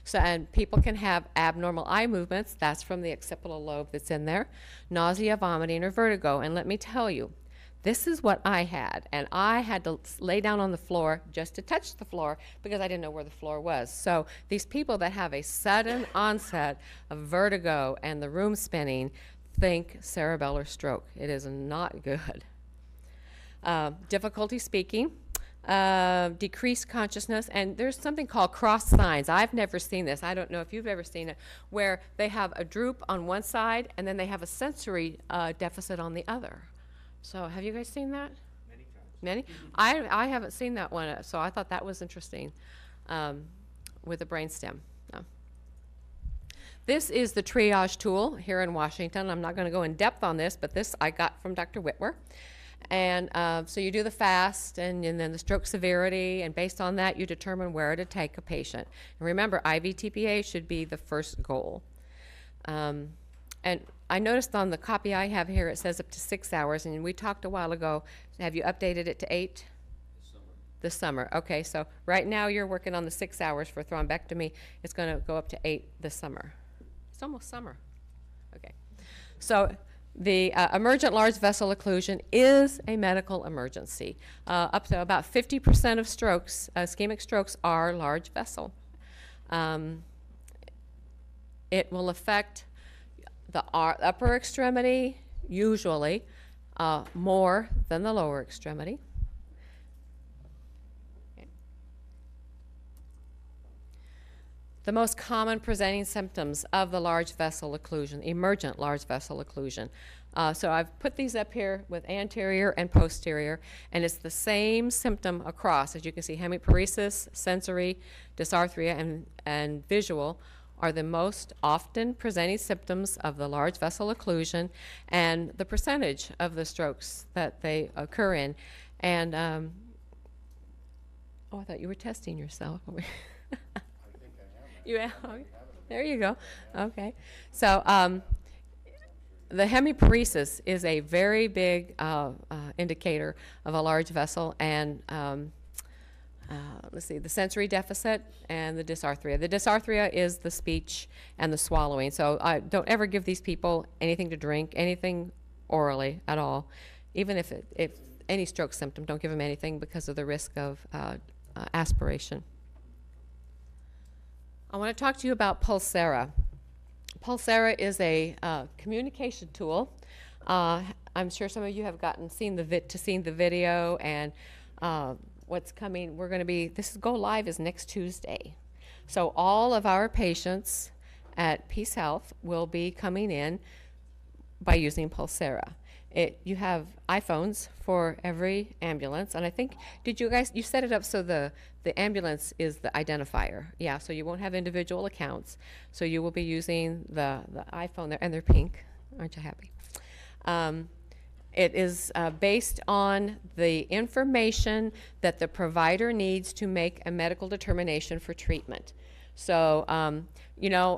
So, and people can have abnormal eye movements. That's from the occipital lobe that's in there. Nausea, vomiting, or vertigo. And let me tell you, this is what I had. And I had to lay down on the floor just to touch the floor because I didn't know where the floor was. So these people that have a sudden onset of vertigo and the room spinning think cerebellar stroke. It is not good. Difficulty speaking. Decreased consciousness, and there's something called cross signs. I've never seen this. I don't know if you've ever seen it, where they have a droop on one side and then they have a sensory deficit on the other. So have you guys seen that? Many times. Many? I haven't seen that one, so I thought that was interesting with the brainstem. No. This is the triage tool here in Washington. I'm not going to go in depth on this, but this I got from Dr. Whitwer. And so you do the FAST and then the stroke severity, and based on that you determine where to take a patient. And remember, IV-TPA should be the first goal. And I noticed on the copy I have here it says up to 6 hours, and we talked a while ago. Have you updated it to 8? This summer. Okay, so right now you're working on the 6 hours for thrombectomy. It's going to go up to 8 this summer. It's almost summer. Okay. So the emergent large vessel occlusion is a medical emergency. Up to about 50% of strokes, ischemic strokes, are large vessel. It will affect the upper extremity, usually, more than the lower extremity. Okay. The most common presenting symptoms of the large vessel occlusion, emergent large vessel occlusion. So I've put these up here with anterior and posterior, and it's the same symptom across. As you can see, hemiparesis, sensory, dysarthria, and visual are the most often presenting symptoms of the large vessel occlusion and the percentage of the strokes that they occur in. And, oh, I thought you were testing yourself. I think I am. You have? There you go. Okay. So the hemiparesis is a very big indicator of a large vessel, and let's see, the sensory deficit and the dysarthria. The dysarthria is the speech and the swallowing. So don't ever give these people anything to drink, anything orally at all. Even if any stroke symptom, don't give them anything because of the risk of aspiration. I want to talk to you about Pulsera. Pulsera is a communication tool. I'm sure some of you have seen the video, and what's coming. This go live is next Tuesday. So all of our patients at Peace Health will be coming in by using Pulsera. You have iPhones for every ambulance, and I think, you set it up so the ambulance is the identifier. Yeah, so you won't have individual accounts. So you will be using the iPhone there, and they're pink. Aren't you happy? It is based on the information that the provider needs to make a medical determination for treatment. So,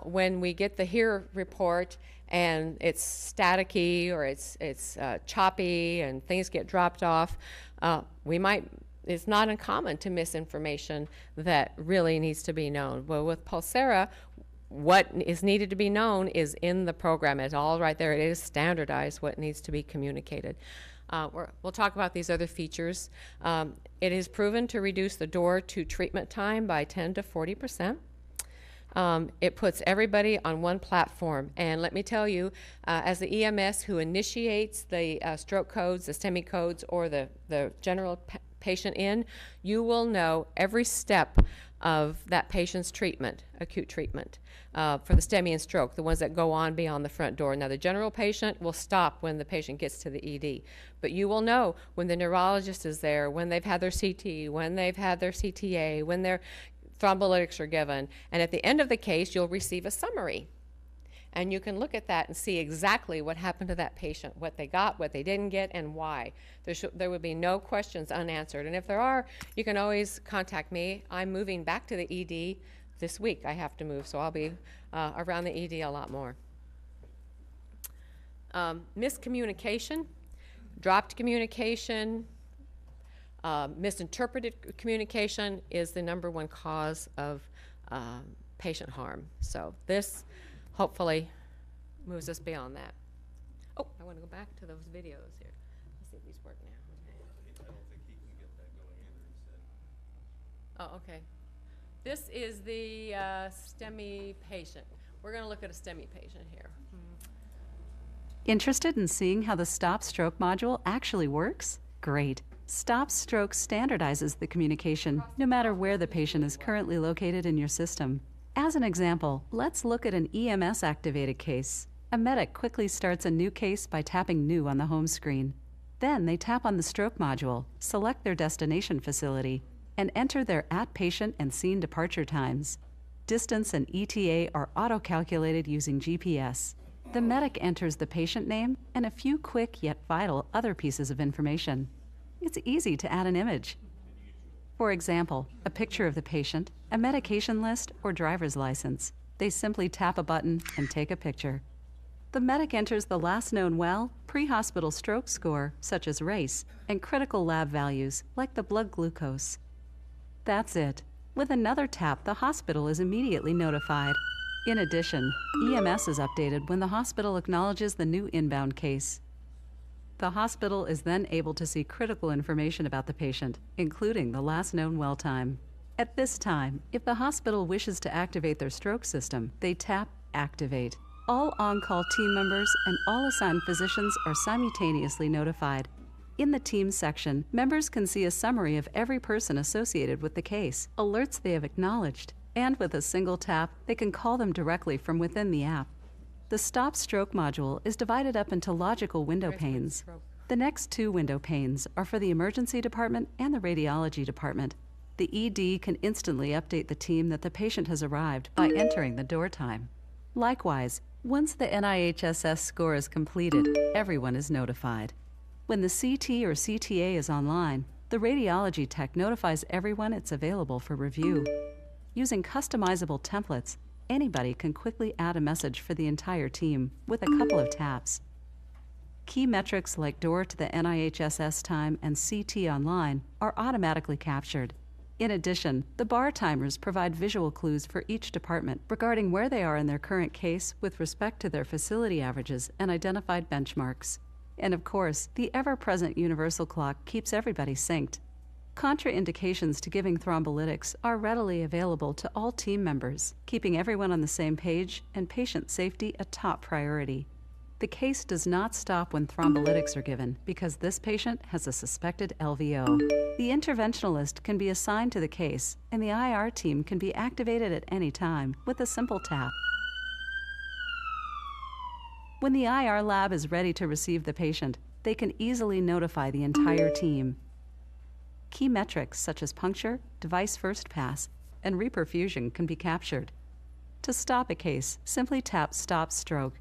when we get the HERE report and it's staticky or it's choppy and things get dropped off, it's not uncommon to miss information that really needs to be known. Well, with Pulsera, what is needed to be known is in the program. It's all right there. It is standardized what needs to be communicated. We'll talk about these other features. It is proven to reduce the door to treatment time by 10 to 40%. It puts everybody on one platform. And let me tell you, as the EMS who initiates the stroke codes, the STEMI codes, or the general patient in, you will know every step of that patient's treatment, acute treatment, for the STEMI and stroke, the ones that go on beyond the front door. Now, the general patient will stop when the patient gets to the ED, but you will know when the neurologist is there, when they've had their CT, when they've had their CTA, when their thrombolytics are given, and at the end of the case, you'll receive a summary. And you can look at that and see exactly what happened to that patient, what they got, what they didn't get, and why. There would be no questions unanswered. And if there are, you can always contact me. I'm moving back to the ED this week. I have to move, so I'll be around the ED a lot more. Miscommunication, dropped communication, misinterpreted communication is the #1 cause of patient harm. So this hopefully moves us beyond that. Oh, I want to go back to those videos here. Let's see if these work now. I don't think he can get that going either, he said. Oh, okay. This is the STEMI patient. We're going to look at a STEMI patient here. Interested in seeing how the Stop Stroke module actually works? Great. Stop Stroke standardizes the communication, no matter where the patient is currently located in your system. As an example, let's look at an EMS-activated case. A medic quickly starts a new case by tapping New on the home screen. Then they tap on the stroke module, select their destination facility, and enter their at-patient and scene departure times. Distance and ETA are auto-calculated using GPS. The medic enters the patient name and a few quick yet vital other pieces of information. It's easy to add an image. For example, a picture of the patient, a medication list, or driver's license. They simply tap a button and take a picture. The medic enters the last known well, pre-hospital stroke score, such as race, and critical lab values, like the blood glucose. That's it. With another tap, the hospital is immediately notified. In addition, EMS is updated when the hospital acknowledges the new inbound case. The hospital is then able to see critical information about the patient, including the last known well time. At this time, if the hospital wishes to activate their stroke system, they tap Activate. All on-call team members and all assigned physicians are simultaneously notified. In the Teams section, members can see a summary of every person associated with the case, alerts they have acknowledged, and with a single tap, they can call them directly from within the app. The Stop Stroke module is divided up into logical window panes. The next 2 window panes are for the emergency department and the radiology department. The ED can instantly update the team that the patient has arrived by entering the door time. Likewise, once the NIHSS score is completed, everyone is notified. When the CT or CTA is online, the radiology tech notifies everyone it's available for review. Using customizable templates, anybody can quickly add a message for the entire team with a couple of taps. Key metrics like door to the NIHSS time and CT online are automatically captured. In addition, the bar timers provide visual clues for each department regarding where they are in their current case with respect to their facility averages and identified benchmarks. And of course, the ever-present universal clock keeps everybody synced. Contraindications to giving thrombolytics are readily available to all team members, keeping everyone on the same page and patient safety a top priority. The case does not stop when thrombolytics are given because this patient has a suspected LVO. The interventionalist can be assigned to the case, and the IR team can be activated at any time with a simple tap. When the IR lab is ready to receive the patient, they can easily notify the entire team. Key metrics such as puncture, device first pass, and reperfusion can be captured. To stop a case, simply tap Stop Stroke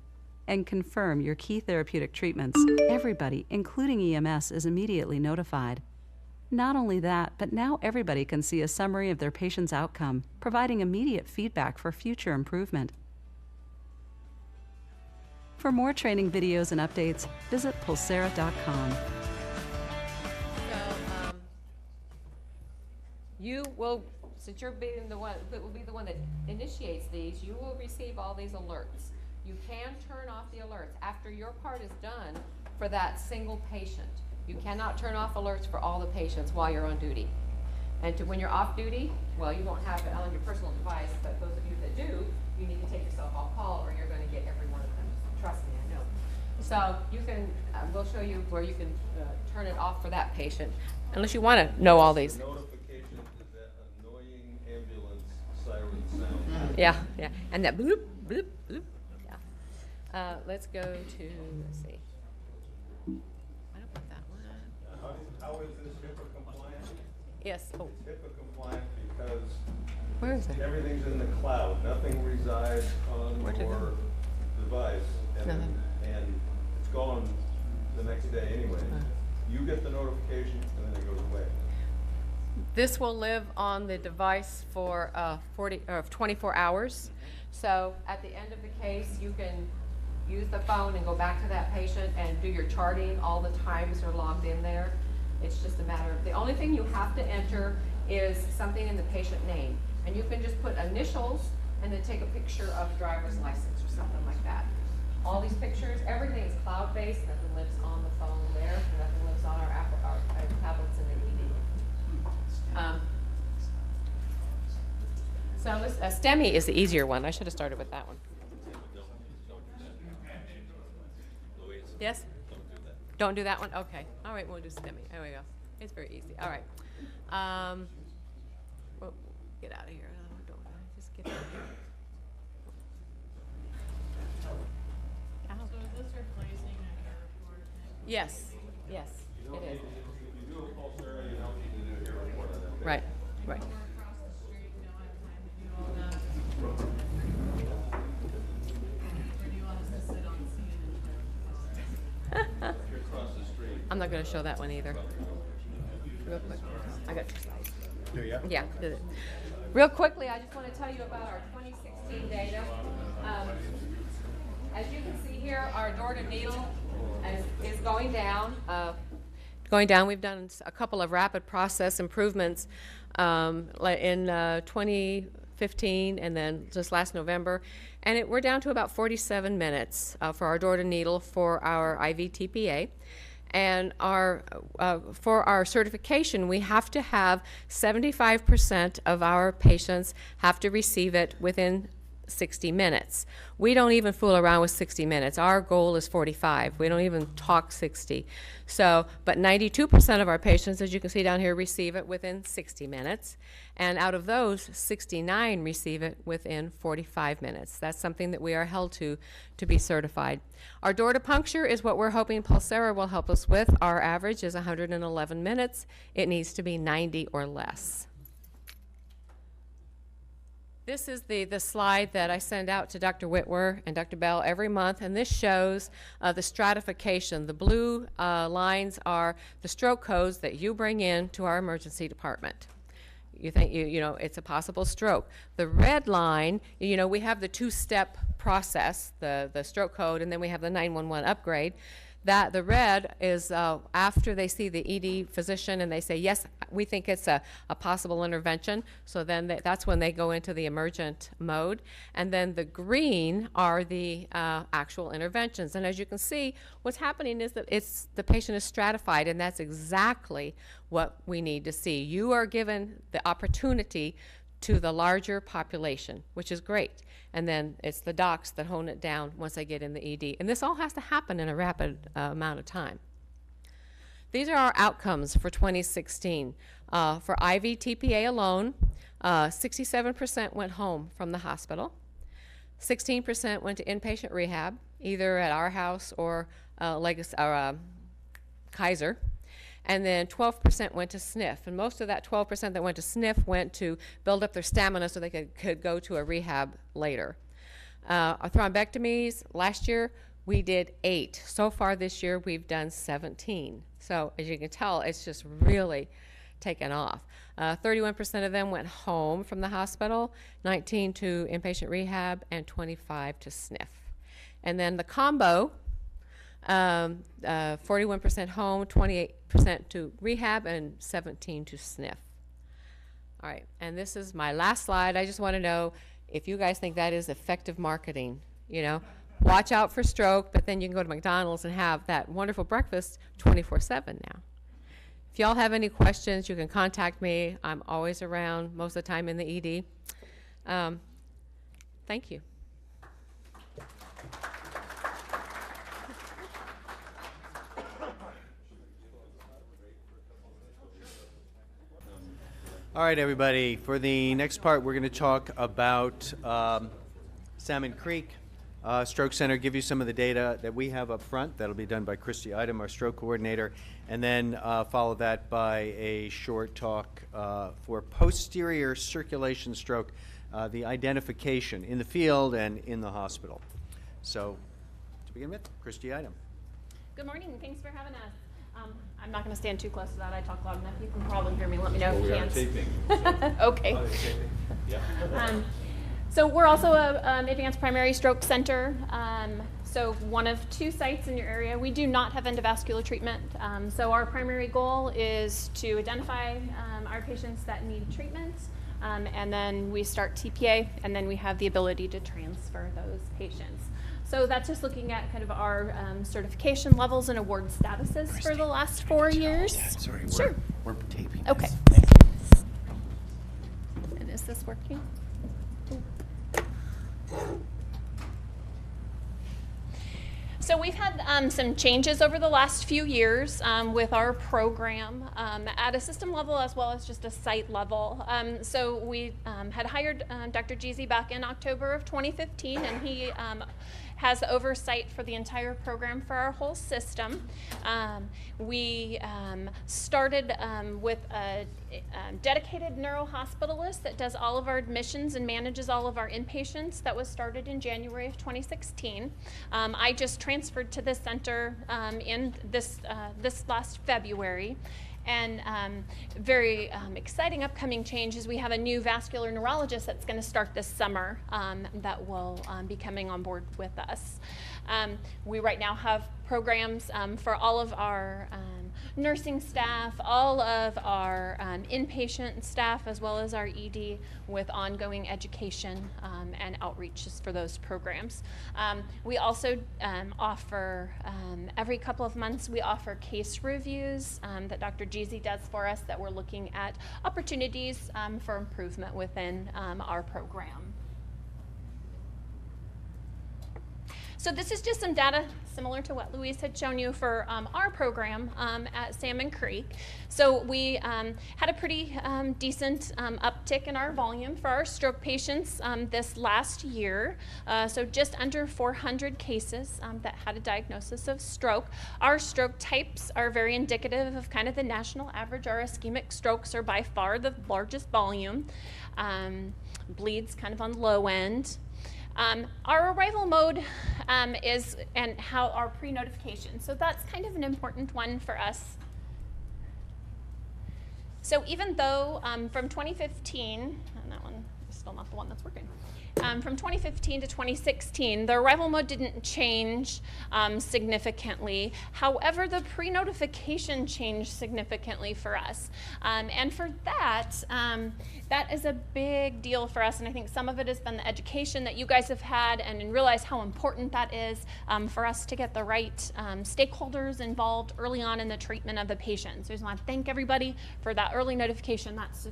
and confirm your key therapeutic treatments. Everybody, including EMS, is immediately notified. Not only that, but now everybody can see a summary of their patient's outcome, providing immediate feedback for future improvement. For more training videos and updates, visit Pulsera.com. You will, since you're being the one that will be the one that initiates these, you will receive all these alerts. You can turn off the alerts after your part is done for that single patient. You cannot turn off alerts for all the patients while you're on duty. And when you're off duty, well, you won't have it on your personal device, but those of you that do, you need to take yourself off call or you're going to get every one of them. Trust me, I know. So you can, we'll show you where you can turn it off for that patient, unless you want to know all these. Notification is that annoying ambulance siren sound. Yeah, yeah, and that bloop, bloop, bloop, yeah. Let's go to, let's see. I don't want that one. How is this HIPAA compliant? Yes, oh, It's HIPAA compliant because where is it? everything's in the cloud. Nothing resides on Where'd it your go? device, Nothing. and it's gone the next day anyway. You get the notification, and then it goes away. This will live on the device for 24 hours. So at the end of the case, you can use the phone and go back to that patient and do your charting. All the times are logged in there. It's just a matter of, the only thing you have to enter is something in the patient name. And you can just put initials and then take a picture of driver's license or something like that. All these pictures, everything is cloud-based. Nothing lives on the phone there. Nothing lives on our tablets in the ED. So this, STEMI is the easier one. I should have started with that one. Yes? Don't do that one? Okay. All right, we'll do STEMI. There we go. It's very easy. All right. Well, get out of here. No, don't. Just get out of here. Ow. So is this replacing a hair report? Yes. Yes, it is. If you do a pulse area, you don't need to do a hair report on that. Right, right. We're across the street, we don't have time to do all that. Or do you want us to sit on scene and show? You're across the street. I'm not going to show that one either. Real quick. I got two slides. Do ya? Yeah, did it. Real quickly, I just want to tell you about our 2016 data. As you can see here, our door-to-needle is going down. We've done a couple of rapid process improvements in 2015 and then just last November. And we're down to about 47 minutes for our door-to-needle for our IV TPA. And for our certification, we have to have 75% of our patients have to receive it within 60 minutes. We don't even fool around with 60 minutes. Our goal is 45. We don't even talk 60. So, but 92% of our patients, as you can see down here, receive it within 60 minutes. And out of those, 69 receive it within 45 minutes. That's something that we are held to be certified. Our door to puncture is what we're hoping Pulsera will help us with. Our average is 111 minutes. It needs to be 90 or less. This is the slide that I send out to Dr. Whitwer and Dr. Bell every month, and this shows the stratification. The blue lines are the stroke codes that you bring in to our emergency department. You think, you know, it's a possible stroke. The red line, you know, we have the two-step process, the stroke code, and then we have the 911 upgrade. That the red is after they see the ED physician and they say, yes, we think it's a possible intervention. So then that's when they go into the emergent mode. And then the green are the actual interventions. And as you can see, what's happening is that the patient is stratified, and that's exactly what we need to see. You are given the opportunity to the larger population, which is great. And then it's the docs that hone it down once they get in the ED. And this all has to happen in a rapid amount of time. These are our outcomes for 2016. For IV TPA alone, 67% went home from the hospital. 16% went to inpatient rehab, either at our house or Kaiser. And then 12% went to SNF. And most of that 12% that went to SNF went to build up their stamina so they could go to a rehab later. Our thrombectomies, last year we did 8. So far this year we've done 17. So as you can tell, it's just really taken off. 31% of them went home from the hospital, 19 to inpatient rehab, and 25 to SNF. And then the combo, 41% home, 28% to rehab, and 17 to SNF. All right, and this is my last slide. I just want to know if you guys think that is effective marketing. You know, watch out for stroke, but then you can go to McDonald's and have that wonderful breakfast 24/7 now. If y'all have any questions, you can contact me. I'm always around most of the time in the ED. Thank you. All right, everybody. For the next part, we're going to talk about Salmon Creek Stroke Center, give you some of the data that we have up front. That'll be done by Christy Idem, our stroke coordinator, and then follow that by a short talk for posterior circulation stroke, the identification in the field and in the hospital. So, to begin with, Christy Idem. Good morning. Thanks for having us. I'm not going to stand too close to that. I talk loud enough. You can probably hear me. Let me know if you can't. taping. Okay. Yeah. So we're also an advanced primary stroke center. So one of 2 sites in your area. We do not have endovascular treatment. So our primary goal is to identify our patients that need treatment, and then we start TPA, and then we have the ability to transfer those patients. So that's just looking at kind of our certification levels and award statuses for the last 4 years. Sorry, Sure. we're taping. Okay. This. And is this working? So we've had some changes over the last few years with our program at a system level as well as just a site level. So we had hired Dr. Jeezy back in October of 2015, and he has oversight for the entire program for our whole system. We started with a dedicated neurohospitalist that does all of our admissions and manages all of our inpatients. That was started in January of 2016. I just transferred to this center in this last February. And very exciting upcoming changes. We have a new vascular neurologist that's going to start this summer that will be coming on board with us. We right now have programs for all of our nursing staff, all of our inpatient staff, as well as our ED, with ongoing education and outreaches for those programs. We also offer, every couple of months, we offer case reviews that Dr. Jeezy does for us, that we're looking at opportunities for improvement within our program. So this is just some data similar to what Louise had shown you for our program at Salmon Creek. So we had a pretty decent uptick in our volume for our stroke patients this last year. So just under 400 cases that had a diagnosis of stroke. Our stroke types are very indicative of kind of the national average. Our ischemic strokes are by far the largest volume. Bleeds kind of on the low end. Our arrival mode is, and how our pre-notification. So that's kind of an important one for us. So even though from 2015, and that one is still not the one that's working. From 2015 to 2016, the arrival mode didn't change significantly. However, the pre-notification changed significantly for us. And for that, that is a big deal for us. And I think some of it has been the education that you guys have had and realize how important that is for us to get the right stakeholders involved early on in the treatment of the patient. So I just want to thank everybody for that early notification. That's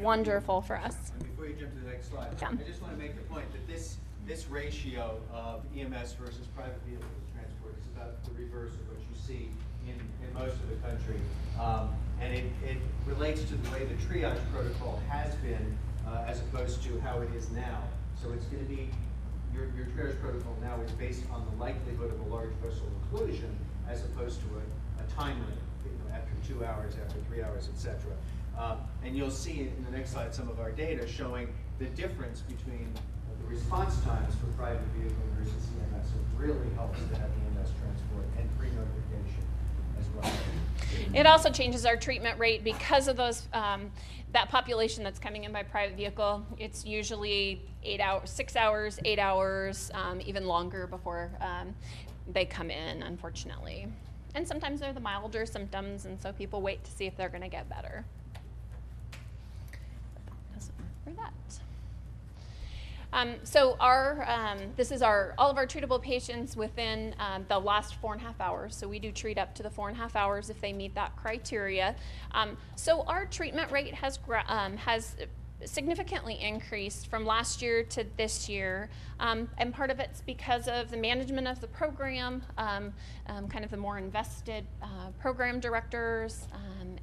wonderful for us. And before you jump to the next slide, Yeah. I just want to make the point that this ratio of EMS versus private vehicle transport is about the reverse of what you see in most of the country. And it relates to the way the triage protocol has been as opposed to how it is now. So it's going to be, your triage protocol now is based on the likelihood of a large vessel occlusion as opposed to a time limit, after 2 hours, after 3 hours, etc. And you'll see in the next slide some of our data showing the difference between the response times for private vehicle versus EMS. It really helps to have EMS transport and pre-notification as well. It also changes our treatment rate because of those that population that's coming in by private vehicle. It's usually 8 hours, 6 hours, 8 hours, even longer before they come in, unfortunately. And sometimes they're the milder symptoms, and so people wait to see if they're going to get better. For that. So our this is all of our treatable patients within the last 4.5 hours. So we do treat up to the 4.5 hours if they meet that criteria. So our treatment rate has significantly increased from last year to this year, and part of it's because of the management of the program, kind of the more invested program directors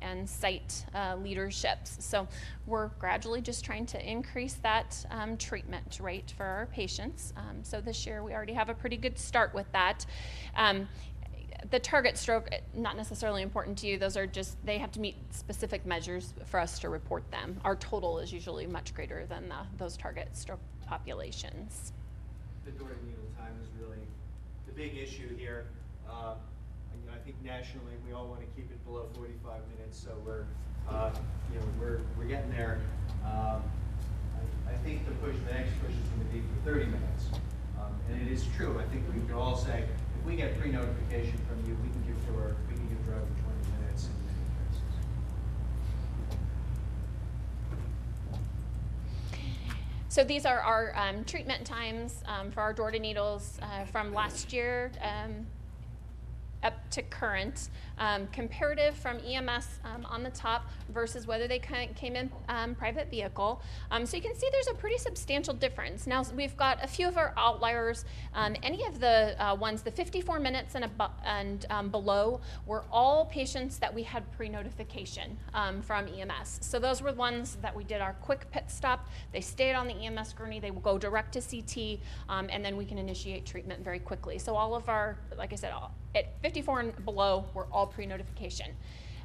and site leaderships. So we're gradually just trying to increase that treatment rate for our patients. So this year we already have a pretty good start with that. The target stroke, not necessarily important to you. Those are just, they have to meet specific measures for us to report them. Our total is usually much greater than those target stroke populations. The door to needle time is really the big issue here. I think nationally we all want to keep it below 45 minutes, so we're getting there. I think the next push is going to be for 30 minutes, and it is true. I think we can all say, if we get pre-notification from you, we can give drug in 20 minutes in many cases. So these are our treatment times for our door to needles from last year up to current. Comparative from EMS on the top versus whether they came in private vehicle. So you can see there's a pretty substantial difference. Now we've got a few of our outliers. Any of the ones, the 54 minutes and below, were all patients that we had pre-notification from EMS. So those were the ones that we did our quick pit stop. They stayed on the EMS gurney. They will go direct to CT, and then we can initiate treatment very quickly. So all of our, like I said, at 54 and below, we're all pre-notification.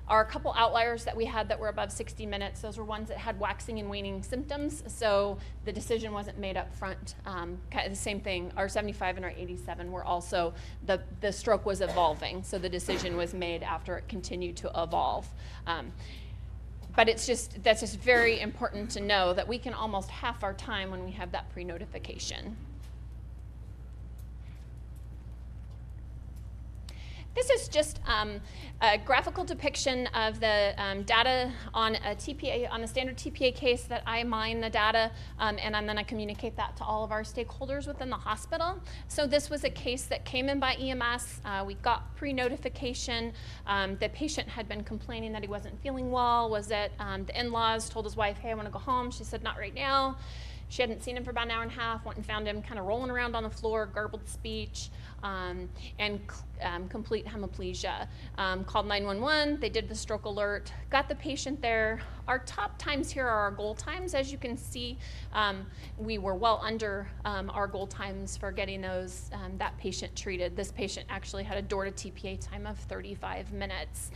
Our couple outliers that we had that were above 60 minutes, those were ones that had waxing and waning symptoms, so the decision wasn't made up front. Kind of the same thing, our 75 and our 87 were also, the stroke was evolving, so the decision was made after it continued to evolve. But that's just very important to know that we can almost half our time when we have that pre-notification. This is just a graphical depiction of the data on a TPA, on a standard TPA case that I mine the data, and then I communicate that to all of our stakeholders within the hospital. So this was a case that came in by EMS. We got pre-notification. The patient had been complaining that he wasn't feeling well, was that the in-laws told his wife, hey, I want to go home. She said, not right now. She hadn't seen him for about an hour and a half, went and found him kind of rolling around on the floor, garbled speech, and complete hemiplegia. Called 911, they did the stroke alert, got the patient there. Our top times here are our goal times. As you can see, we were well under our goal times for getting that patient treated. This patient actually had a door to TPA time of 35 minutes,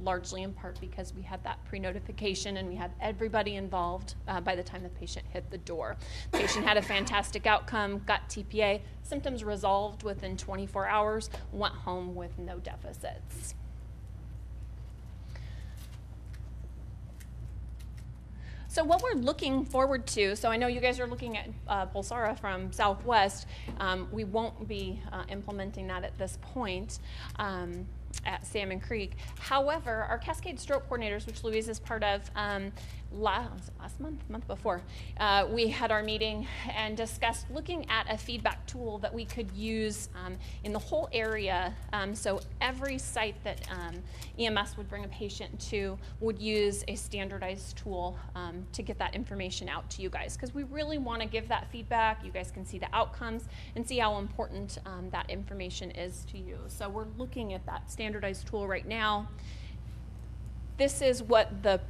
largely in part because we had that pre-notification and we had everybody involved by the time the patient hit the door. The patient had a fantastic outcome, got TPA, symptoms resolved within 24 hours, went home with no deficits. So what we're looking forward to, so I know you guys are looking at Pulsara from Southwest. We won't be implementing that at this point at Salmon Creek. However, our Cascade Stroke Coordinators, which Louise is part of, last month before, we had our meeting and discussed looking at a feedback tool that we could use in the whole area. So every site that EMS would bring a patient to would use a standardized tool to get that information out to you guys, because we really want to give that feedback. You guys can see the outcomes and see how important that information is to you. So we're looking at that standardized tool right now. This is what the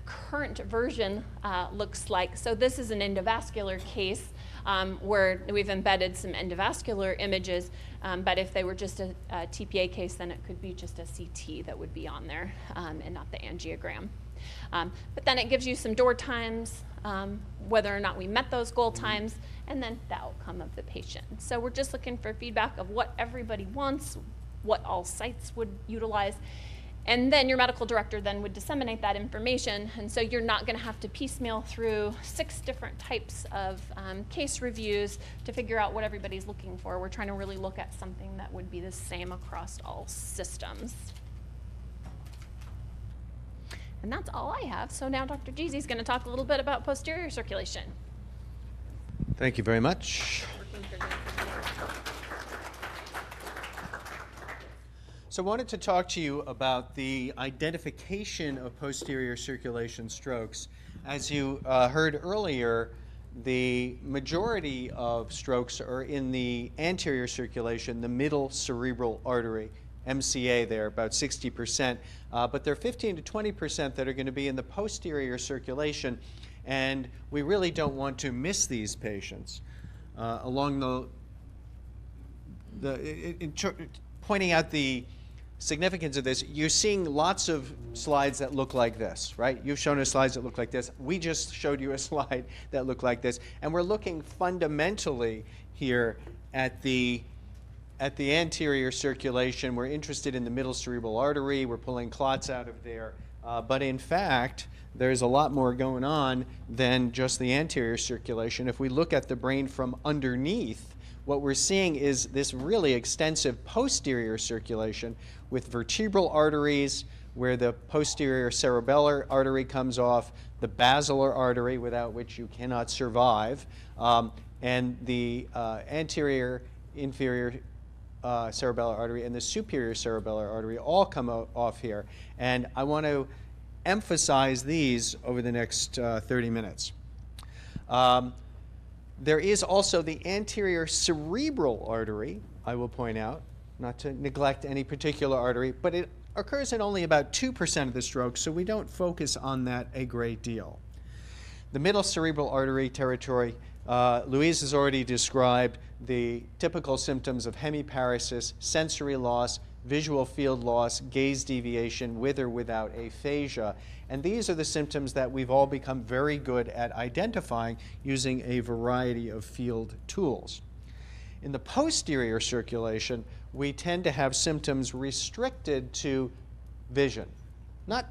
current version looks like. So this is an endovascular case where we've embedded some endovascular images, but if they were just a TPA case, then it could be just a CT that would be on there and not the angiogram. But then it gives you some door times, whether or not we met those goal times, and then the outcome of the patient. So we're just looking for feedback of what everybody wants, what all sites would utilize. And then your medical director then would disseminate that information, and so you're not going to have to piecemeal through 6 different types of case reviews to figure out what everybody's looking for. We're trying to really look at something that would be the same across all systems. And that's all I have. So now Dr. Jeezy is going to talk a little bit about posterior circulation. Thank you very much. So I wanted to talk to you about the identification of posterior circulation strokes. As you heard earlier, the majority of strokes are in the anterior circulation, the middle cerebral artery, MCA there, about 60%. But there are 15 to 20% that are going to be in the posterior circulation, and we really don't want to miss these patients. Along pointing out the significance of this, you're seeing lots of slides that look like this, right? You've shown us slides that look like this. We just showed you a slide that looked like this. And we're looking fundamentally here at the anterior circulation. We're interested in the middle cerebral artery. We're pulling clots out of there. But in fact, there's a lot more going on than just the anterior circulation. If we look at the brain from underneath, what we're seeing is this really extensive posterior circulation with vertebral arteries where the posterior cerebellar artery comes off, the basilar artery without which you cannot survive, and the anterior inferior cerebellar artery and the superior cerebellar artery all come off here. And I want to emphasize these over the next 30 minutes. There is also the anterior cerebral artery, I will point out, not to neglect any particular artery, but it occurs in only about 2% of the strokes, so we don't focus on that a great deal. The middle cerebral artery territory, Louise has already described the typical symptoms of hemiparesis, sensory loss, visual field loss, gaze deviation with or without aphasia. And these are the symptoms that we've all become very good at identifying using a variety of field tools. In the posterior circulation, we tend to have symptoms restricted to vision. Not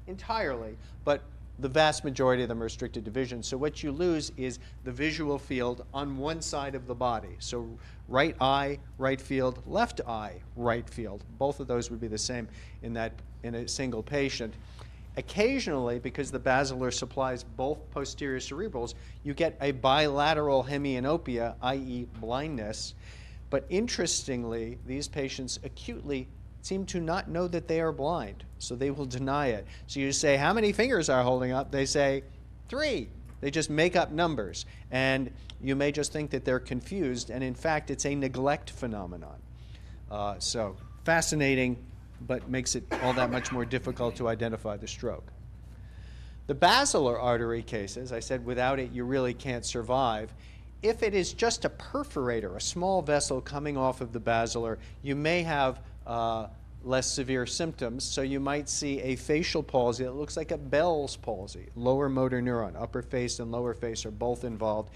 entirely, but the vast majority of them are restricted to vision. So what you lose is the visual field on one side of the body. So right eye, right field, left eye, right field. Both of those would be the same in a single patient. Occasionally, because the basilar supplies both posterior cerebrals, you get a bilateral hemianopia, i.e. blindness. But interestingly, these patients acutely seem to not know that they are blind, so they will deny it. So you say, how many fingers are holding up? They say, 3. They just make up numbers. And you may just think that they're confused, and in fact, it's a neglect phenomenon. So fascinating, but makes it all that much more difficult to identify the stroke. The basilar artery cases, I said without it you really can't survive. If it is just a perforator, a small vessel coming off of the basilar, you may have less severe symptoms. So you might see a facial palsy that looks like a Bell's palsy. Lower motor neuron, upper face and lower face are both involved.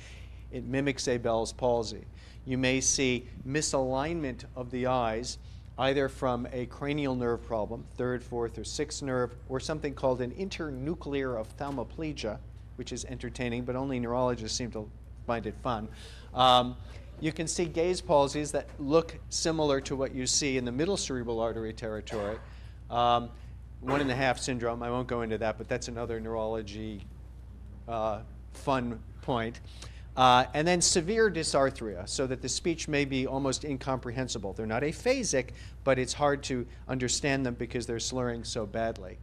It mimics a Bell's palsy. You may see misalignment of the eyes, either from a cranial nerve problem, 3rd, 4th, or 6th nerve, or something called an internuclear ophthalmoplegia, which is entertaining, but only neurologists seem to find it fun. You can see gaze palsies that look similar to what you see in the middle cerebral artery territory. 1.5 syndrome, I won't go into that, but that's another neurology fun point. And then severe dysarthria, so that the speech may be almost incomprehensible. They're not aphasic, but it's hard to understand them because they're slurring so badly.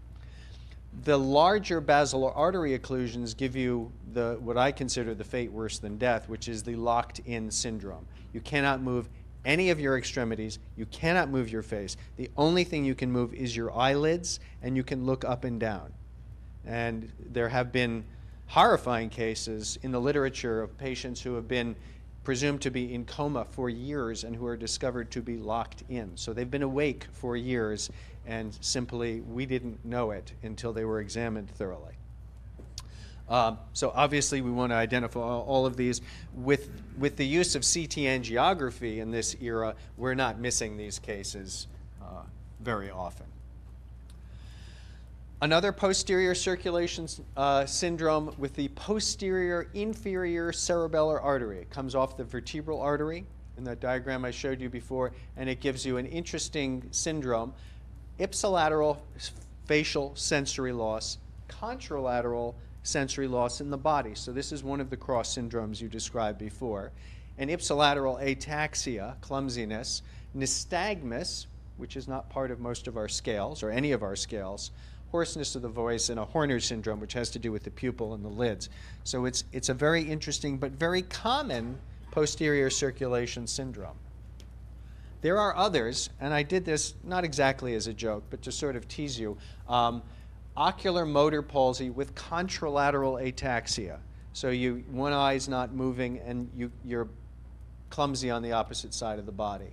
The larger basilar artery occlusions give you what I consider the fate worse than death, which is the locked-in syndrome. You cannot move any of your extremities. You cannot move your face. The only thing you can move is your eyelids, and you can look up and down. And there have been horrifying cases in the literature of patients who have been presumed to be in coma for years and who are discovered to be locked in. So they've been awake for years, and simply we didn't know it until they were examined thoroughly. So obviously we want to identify all of these. With the use of CT angiography in this era, we're not missing these cases very often. Another posterior circulation syndrome with the posterior inferior cerebellar artery. It comes off the vertebral artery in that diagram I showed you before, and it gives you an interesting syndrome. Ipsilateral facial sensory loss, contralateral sensory loss in the body. So this is one of the cross syndromes you described before. And ipsilateral ataxia, clumsiness, nystagmus, which is not part of most of our scales or any of our scales, hoarseness of the voice, and a Horner syndrome, which has to do with the pupil and the lids. So it's a very interesting but very common posterior circulation syndrome. There are others, and I did this not exactly as a joke, but to sort of tease you. Ocular motor palsy with contralateral ataxia. So one eye's not moving and you're clumsy on the opposite side of the body.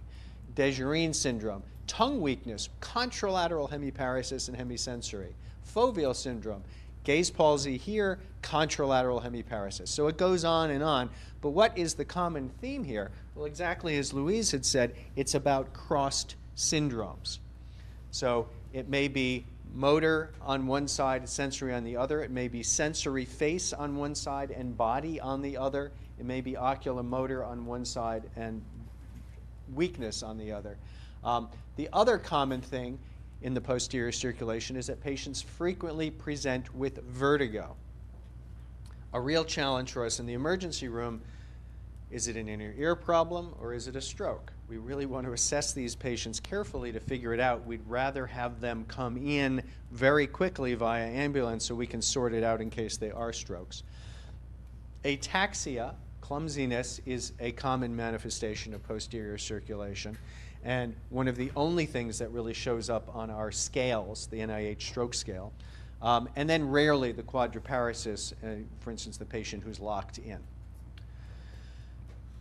Dejerine syndrome, tongue weakness, contralateral hemiparesis and hemisensory. Foveal syndrome, gaze palsy here, contralateral hemiparesis. So it goes on, but what is the common theme here? Well, exactly as Louise had said, it's about crossed syndromes. So it may be motor on one side, sensory on the other. It may be sensory face on one side and body on the other. It may be ocular motor on one side and weakness on the other. The other common thing in the posterior circulation is that patients frequently present with vertigo. A real challenge for us in the emergency room, is it an inner ear problem or is it a stroke? We really want to assess these patients carefully to figure it out. We'd rather have them come in very quickly via ambulance so we can sort it out in case they are strokes. Ataxia, clumsiness, is a common manifestation of posterior circulation, and one of the only things that really shows up on our scales, the NIH stroke scale, and then rarely the quadriparesis, for instance, the patient who's locked in.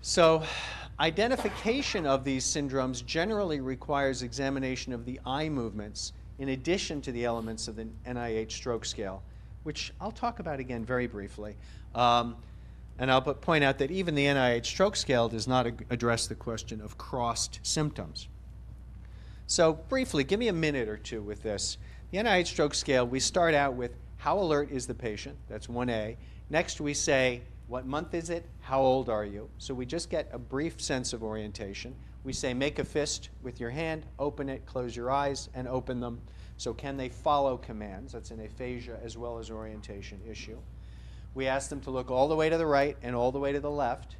So identification of these syndromes generally requires examination of the eye movements in addition to the elements of the NIH stroke scale, which I'll talk about again very briefly. And I'll point out that even the NIH stroke scale does not address the question of crossed symptoms. So briefly, give me a minute or two with this. The NIH stroke scale, we start out with how alert is the patient? That's 1A. Next we say, what month is it? How old are you? So we just get a brief sense of orientation. We say, make a fist with your hand, open it, close your eyes, and open them. So can they follow commands? That's an aphasia as well as orientation issue. We ask them to look all the way to the right and all the way to the left.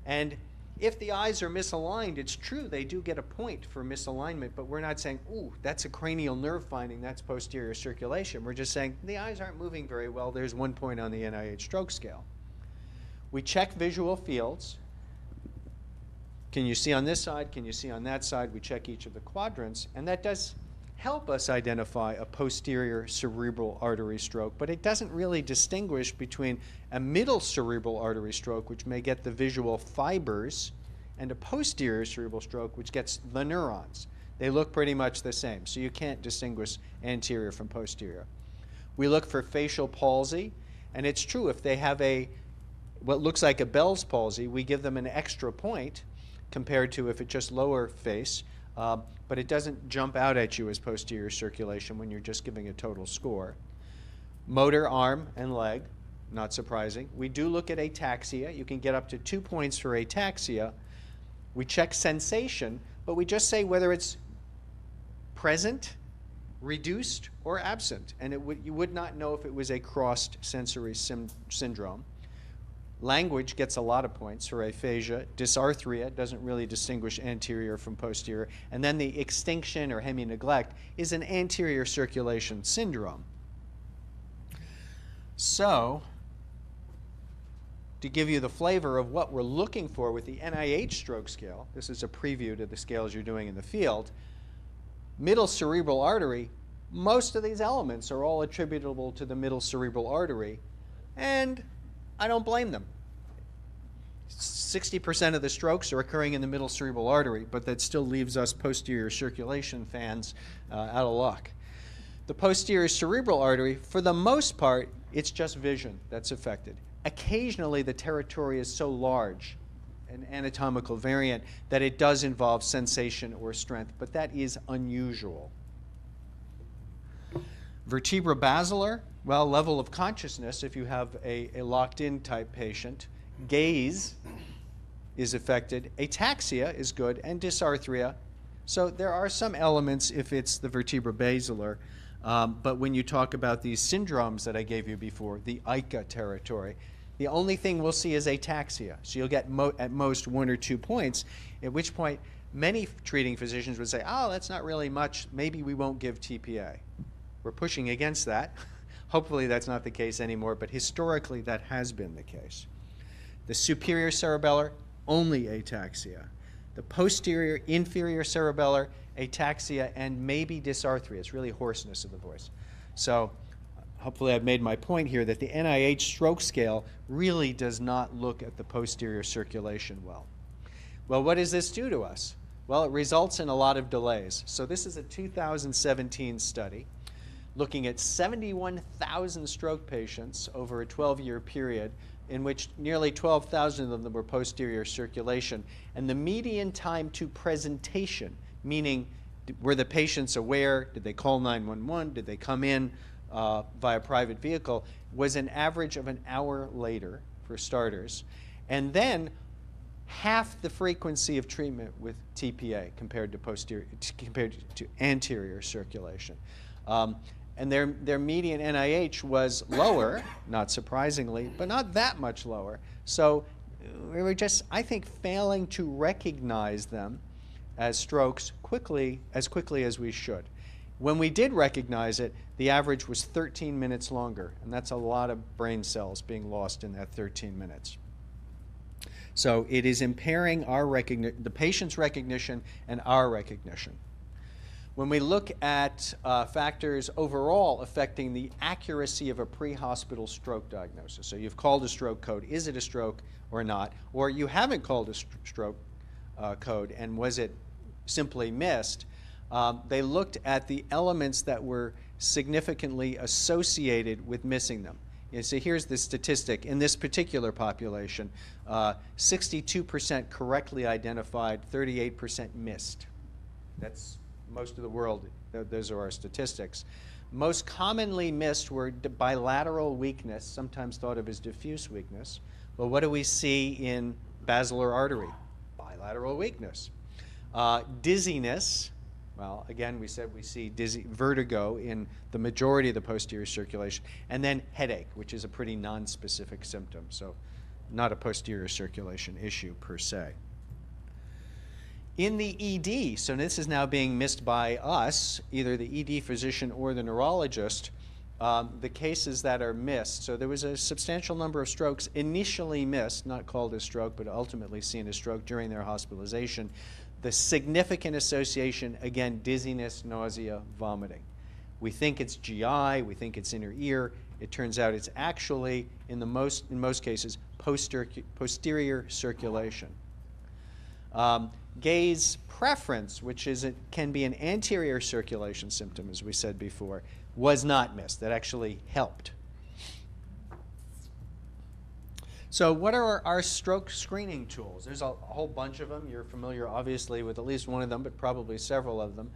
And if the eyes are misaligned, it's true, they do get a point for misalignment, but we're not saying, ooh, that's a cranial nerve finding, that's posterior circulation. We're just saying, the eyes aren't moving very well, there's 1 point on the NIH stroke scale. We check visual fields. Can you see on this side? Can you see on that side? We check each of the quadrants, and that does help us identify a posterior cerebral artery stroke, but it doesn't really distinguish between a middle cerebral artery stroke, which may get the visual fibers, and a posterior cerebral stroke, which gets the neurons. They look pretty much the same, so you can't distinguish anterior from posterior. We look for facial palsy, and it's true, if they have what looks like a Bell's palsy, we give them an extra point compared to if it's just lower face, but it doesn't jump out at you as posterior circulation when you're just giving a total score. Motor arm and leg, not surprising. We do look at ataxia. You can get up to 2 points for ataxia. We check sensation, but we just say whether it's present, reduced, or absent, and you would not know if it was a crossed sensory syndrome. Language gets a lot of points for aphasia. Dysarthria doesn't really distinguish anterior from posterior. And then the extinction or hemi-neglect is an anterior circulation syndrome. So, to give you the flavor of what we're looking for with the NIH stroke scale, this is a preview to the scales you're doing in the field, middle cerebral artery, most of these elements are all attributable to the middle cerebral artery, and I don't blame them. 60% of the strokes are occurring in the middle cerebral artery, but that still leaves us posterior circulation fans out of luck. The posterior cerebral artery, for the most part, it's just vision that's affected. Occasionally, the territory is so large, an anatomical variant, that it does involve sensation or strength, but that is unusual. Vertebrobasilar, well, level of consciousness if you have a locked-in type patient. Gaze is affected. Ataxia is good, and dysarthria. So there are some elements if it's the vertebrobasilar, but when you talk about these syndromes that I gave you before, the ICA territory, the only thing we'll see is ataxia. So you'll get at most 1 or 2 points, at which point many treating physicians would say, oh, that's not really much, maybe we won't give TPA. We're pushing against that. Hopefully that's not the case anymore, but historically that has been the case. The superior cerebellar, only ataxia. The posterior inferior cerebellar, ataxia, and maybe dysarthria. It's really hoarseness of the voice. So hopefully I've made my point here that the NIH stroke scale really does not look at the posterior circulation well. Well, what does this do to us? Well, it results in a lot of delays. So this is a 2017 study looking at 71,000 stroke patients over a 12-year period in which nearly 12,000 of them were posterior circulation. And the median time to presentation, meaning were the patients aware, did they call 911, did they come in via private vehicle, was an average of an hour later for starters. And then half the frequency of treatment with TPA compared to anterior circulation. And their median NIH was lower, not surprisingly, but not that much lower. So we were just, I think, failing to recognize them as strokes as quickly as we should. When we did recognize it, the average was 13 minutes longer, and that's a lot of brain cells being lost in that 13 minutes. So it is impairing the patient's recognition and our recognition. When we look at factors overall affecting the accuracy of a pre-hospital stroke diagnosis, so you've called a stroke code, is it a stroke or not? Or you haven't called a stroke code, and was it simply missed? They looked at the elements that were significantly associated with missing them. So here's the statistic. In this particular population, 62% correctly identified, 38% missed. That's most of the world. Those are our statistics. Most commonly missed were bilateral weakness, sometimes thought of as diffuse weakness. Well, what do we see in basilar artery? Bilateral weakness. Dizziness. Well, again, we said we see vertigo in the majority of the posterior circulation. And then headache, which is a pretty non-specific symptom, so not a posterior circulation issue per se. In the ED, so this is now being missed by us, either the ED physician or the neurologist, the cases that are missed. So there was a substantial number of strokes initially missed, not called a stroke, but ultimately seen as stroke during their hospitalization. The significant association, again, dizziness, nausea, vomiting. We think it's GI, we think it's inner ear. It turns out it's actually, in most cases, posterior circulation. Gaze preference, which can be an anterior circulation symptom, as we said before, was not missed. That actually helped. So what are our stroke screening tools? There's a whole bunch of them. You're familiar, obviously, with at least one of them, but probably several of them.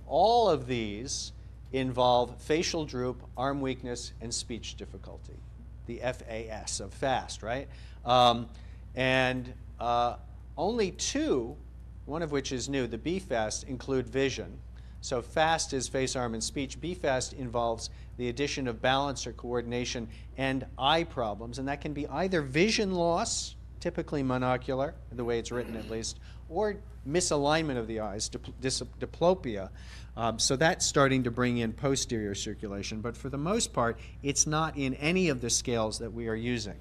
All of these involve facial droop, arm weakness, and speech difficulty, the FAS of FAST, right? Only two, one of which is new, the BFAST, include vision. So FAST is face, arm, and speech. BFAST involves the addition of balance or coordination and eye problems, and that can be either vision loss, typically monocular, the way it's written at least, or misalignment of the eyes, diplopia. So that's starting to bring in posterior circulation, but for the most part, it's not in any of the scales that we are using.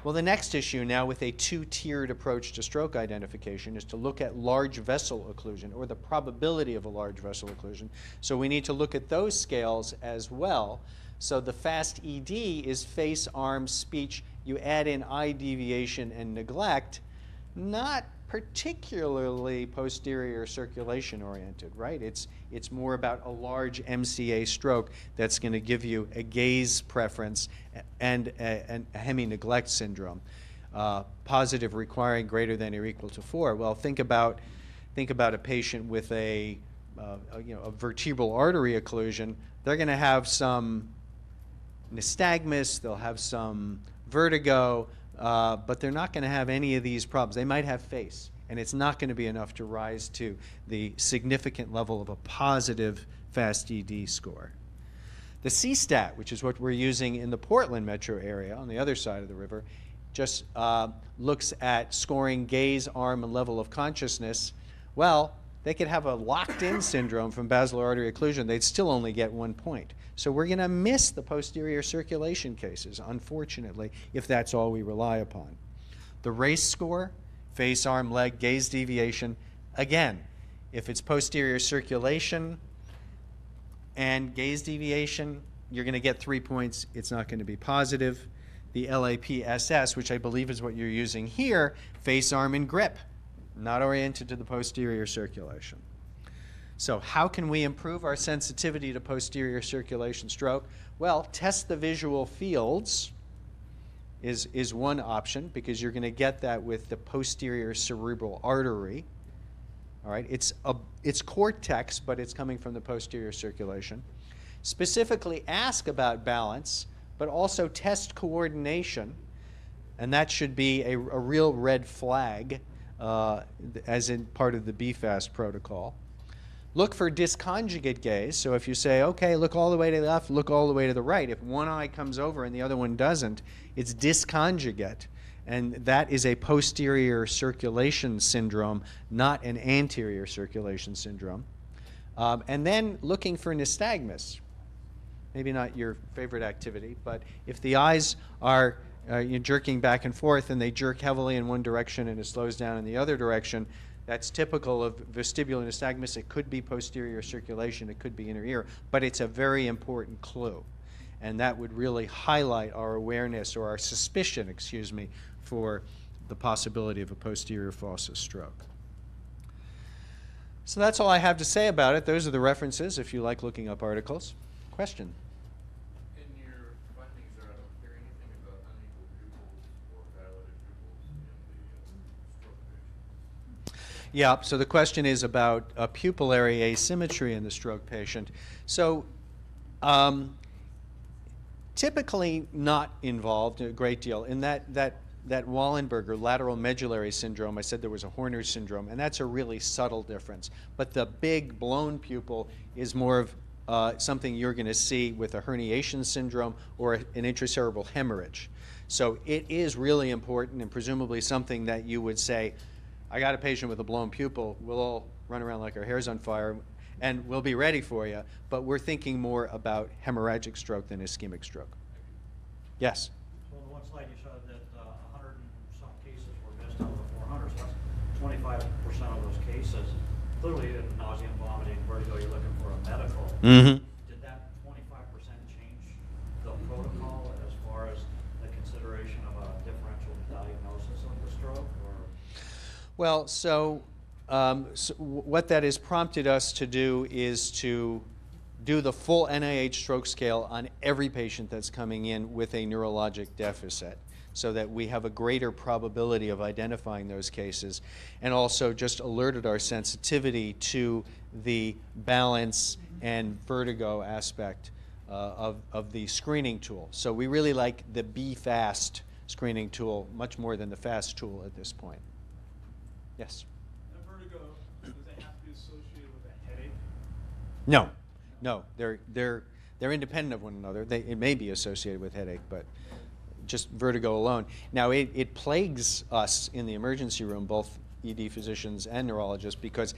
Well, the next issue now with a two-tiered approach to stroke identification is to look at large vessel occlusion, or the probability of a large vessel occlusion. So we need to look at those scales as well. So the FAST-ED is face, arm, speech. You add in eye deviation and neglect, not particularly posterior circulation oriented, right? It's more about a large MCA stroke that's going to give you a gaze preference and a hemi-neglect syndrome. Positive requiring greater than or equal to 4. Well, think about a patient with a vertebral artery occlusion. They're going to have some nystagmus, they'll have some vertigo, but they're not going to have any of these problems. They might have face, and it's not going to be enough to rise to the significant level of a positive FAST-ED score. The CSTAT, which is what we're using in the Portland metro area on the other side of the river, just looks at scoring gaze, arm, and level of consciousness. Well, They could have a locked-in syndrome from basilar artery occlusion. They'd still only get 1 point. So we're going to miss the posterior circulation cases, unfortunately, if that's all we rely upon. The race score, face, arm, leg, gaze deviation, again, if it's posterior circulation and gaze deviation, you're going to get 3 points. It's not going to be positive. The LAPSS, which I believe is what you're using here, face, arm, and grip, not oriented to the posterior circulation. So how can we improve our sensitivity to posterior circulation stroke? Well, test the visual fields is one option, because you're going to get that with the posterior cerebral artery. All right, it's cortex, but it's coming from the posterior circulation. Specifically ask about balance, but also test coordination, and that should be a real red flag, as in part of the BFAST protocol. Look for disconjugate gaze. So if you say, okay, look all the way to the left, look all the way to the right, if one eye comes over and the other one doesn't, it's disconjugate. And that is a posterior circulation syndrome, not an anterior circulation syndrome. And then looking for nystagmus. Maybe not your favorite activity, but if the eyes are you're jerking back and forth and they jerk heavily in one direction and it slows down in the other direction, that's typical of vestibular nystagmus. It could be posterior circulation, it could be inner ear, but it's a very important clue. And that would really highlight our awareness, or our suspicion, excuse me, for the possibility of a posterior fossa stroke. So that's all I have to say about it. Those are the references if you like looking up articles. Question? In your findings there, I don't hear anything about unequal pupils or dilated pupils in the stroke patient. Yeah, so the question is about pupillary asymmetry in the stroke patient. So typically not involved a great deal. In that Wallenberger lateral medullary syndrome, I said there was a Horner syndrome, and that's a really subtle difference. But the big blown pupil is more of something you're going to see with a herniation syndrome or an intracerebral hemorrhage. So it is really important, and presumably something that you would say, I got a patient with a blown pupil, we'll all run around like our hair's on fire, and we'll be ready for you, but we're thinking more about hemorrhagic stroke than ischemic stroke. Yes? So on the one slide you showed that 100 and some cases were missed out of the 400, so that's 25% of those cases. Clearly, nausea, vomiting, vertigo, you're looking for a medical. Mm-hmm. Did that 25% change the protocol as far as the consideration of a differential diagnosis of the stroke? Or? Well, so what that has prompted us to do is to do the full NIH stroke scale on every patient that's coming in with a neurologic deficit, so that we have a greater probability of identifying those cases, and also just alerted our sensitivity to the balance and vertigo aspect of the screening tool. So we really like the BFAST screening tool much more than the FAST tool at this point. Yes? And vertigo, does it have to be associated with a headache? No, no, they're independent of one another. It may be associated with headache, but just vertigo alone. Now, it plagues us in the emergency room, both ED physicians and neurologists, because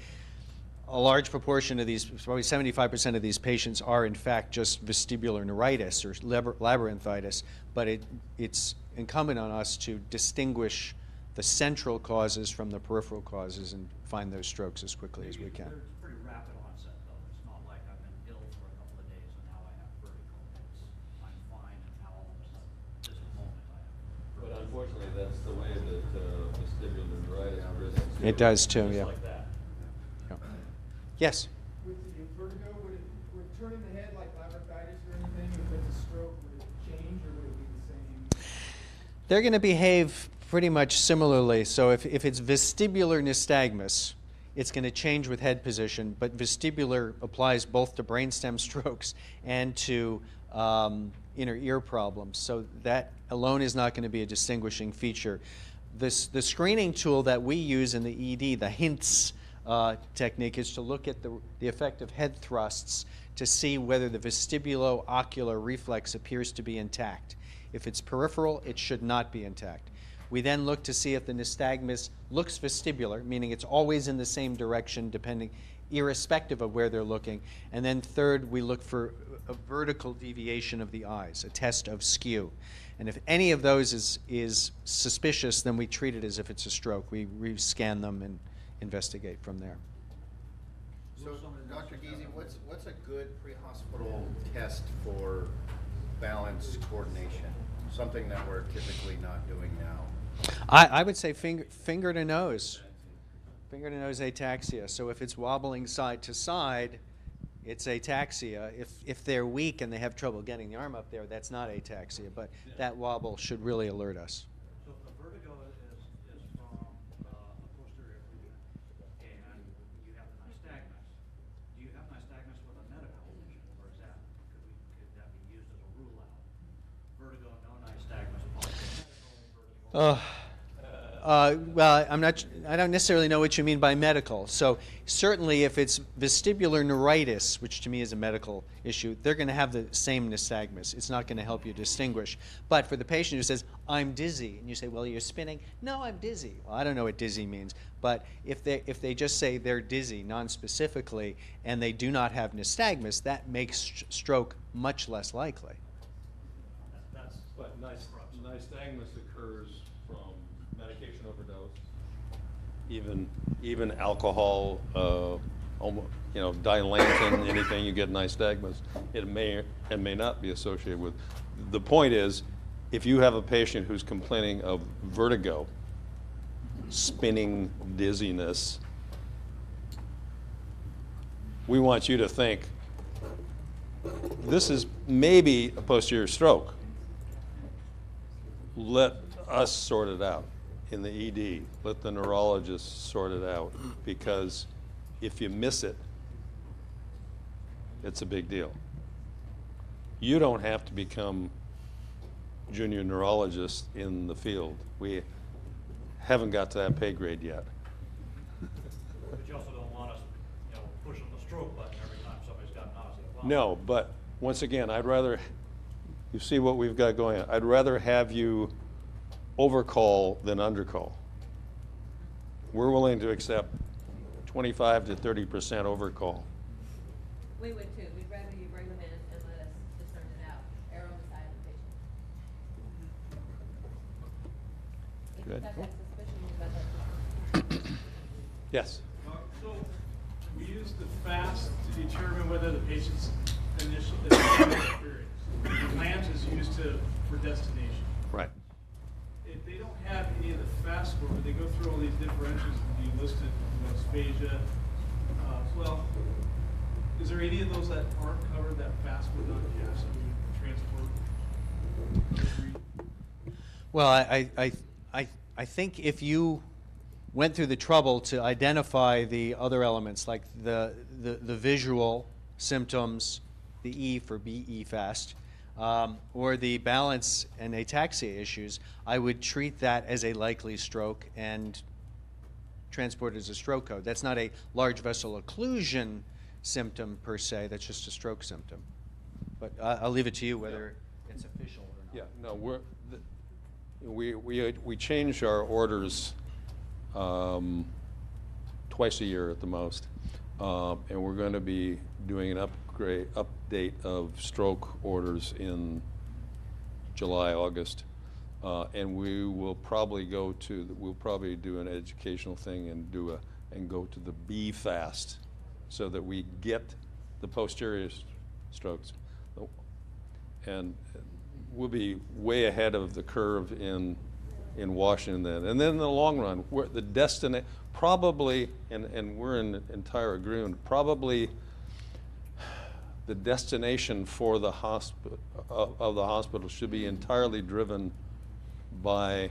a large proportion of these, probably 75% of these patients are in fact just vestibular neuritis or labyrinthitis, but it's incumbent on us to distinguish the central causes from the peripheral causes and find those strokes as quickly as we can. It's pretty rapid onset, though. It's not like I've been ill for a couple of days and now I have vertigo. I'm fine, and now all of a sudden, this moment I have vertigo. But unfortunately, that's the way that vestibular neuritis presents. It does too, Just yeah. like that. Yeah. Yes? With the vertigo, would it turn in the head like labyrinthitis or anything? If it's a stroke, would it change or would it be the same? They're going to behave pretty much similarly. So if it's vestibular nystagmus, it's going to change with head position, but vestibular applies both to brainstem strokes and to inner ear problems. So that alone is not going to be a distinguishing feature. The screening tool that we use in the ED, the HINTS technique, is to look at the effect of head thrusts to see whether the vestibulo-ocular reflex appears to be intact. If it's peripheral, it should not be intact. We then look to see if the nystagmus looks vestibular, meaning it's always in the same direction, irrespective of where they're looking. And then third, we look for a vertical deviation of the eyes, a test of skew. And if any of those is suspicious, then we treat it as if it's a stroke. We re-scan them and investigate from there. So, Dr. Giese, what's a good pre-hospital test for balance coordination? Something that we're typically not doing now. I would say finger to nose. Finger to nose ataxia. So if it's wobbling side to side, it's ataxia. If they're weak and they have trouble getting the arm up there, that's not ataxia. But that wobble should really alert us. So if the vertigo is from a posterior occlusion and you have the nystagmus, do you have nystagmus with a medical condition, or is that could that be used as a rule out? Vertigo, no nystagmus, medical, vertigo. Well, I don't necessarily know what you mean by medical. So certainly if it's vestibular neuritis, which to me is a medical issue, they're going to have the same nystagmus. It's not going to help you distinguish. But for the patient who says, I'm dizzy, and you say, well, you're spinning. No, I'm dizzy. Well, I don't know what dizzy means. But if they just say they're dizzy non-specifically and they do not have nystagmus, that makes stroke much less likely. But nystagmus occurs from medication overdose, even alcohol, Dilantin, anything you get nystagmus, it may and may not be associated with. The point is, if you have a patient who's complaining of vertigo, spinning, dizziness, we want you to think, this is maybe a posterior stroke. Let us sort it out in the ED. Let the neurologist sort it out, because if you miss it, it's a big deal. You don't have to become junior neurologist in the field. We haven't got to that pay grade yet. But you also don't want us, pushing the stroke button every time somebody's got nausea. No, but once again, I'd rather, you see what we've got going on. I'd rather have you overcall than undercall. We're willing to accept 25 to 30% overcall. We would too. We'd rather you bring them in and let us discern it out. Err on the side of the patient. If Good. you've got that suspicion, you've got that. Yes. So we use the FAST to determine whether the patient's initial experience. The LAMS is used for destination. Right. If they don't have any of the FAST score, but they go through all these differentials and you listed dysphagia, well, is there any of those that aren't covered that FAST would not have some transport? Well, I think if you went through the trouble to identify the other elements, like the visual symptoms, the E for BE fast, or the balance and ataxia issues, I would treat that as a likely stroke and transport it as a stroke code. That's not a large vessel occlusion symptom per se, that's just a stroke symptom. But I'll leave it to you whether it's official or not. Yeah, no, we change our orders twice a year at the most, and we're going to be doing an update of stroke orders in July, August, and we will probably we'll probably do an educational thing and go to the B fast, so that we get the posterior strokes, and we'll be way ahead of the curve in Washington then. And then in the long run, the destiny probably, and we're in entire agreement, probably the destination for the hospital of the hospital should be entirely driven by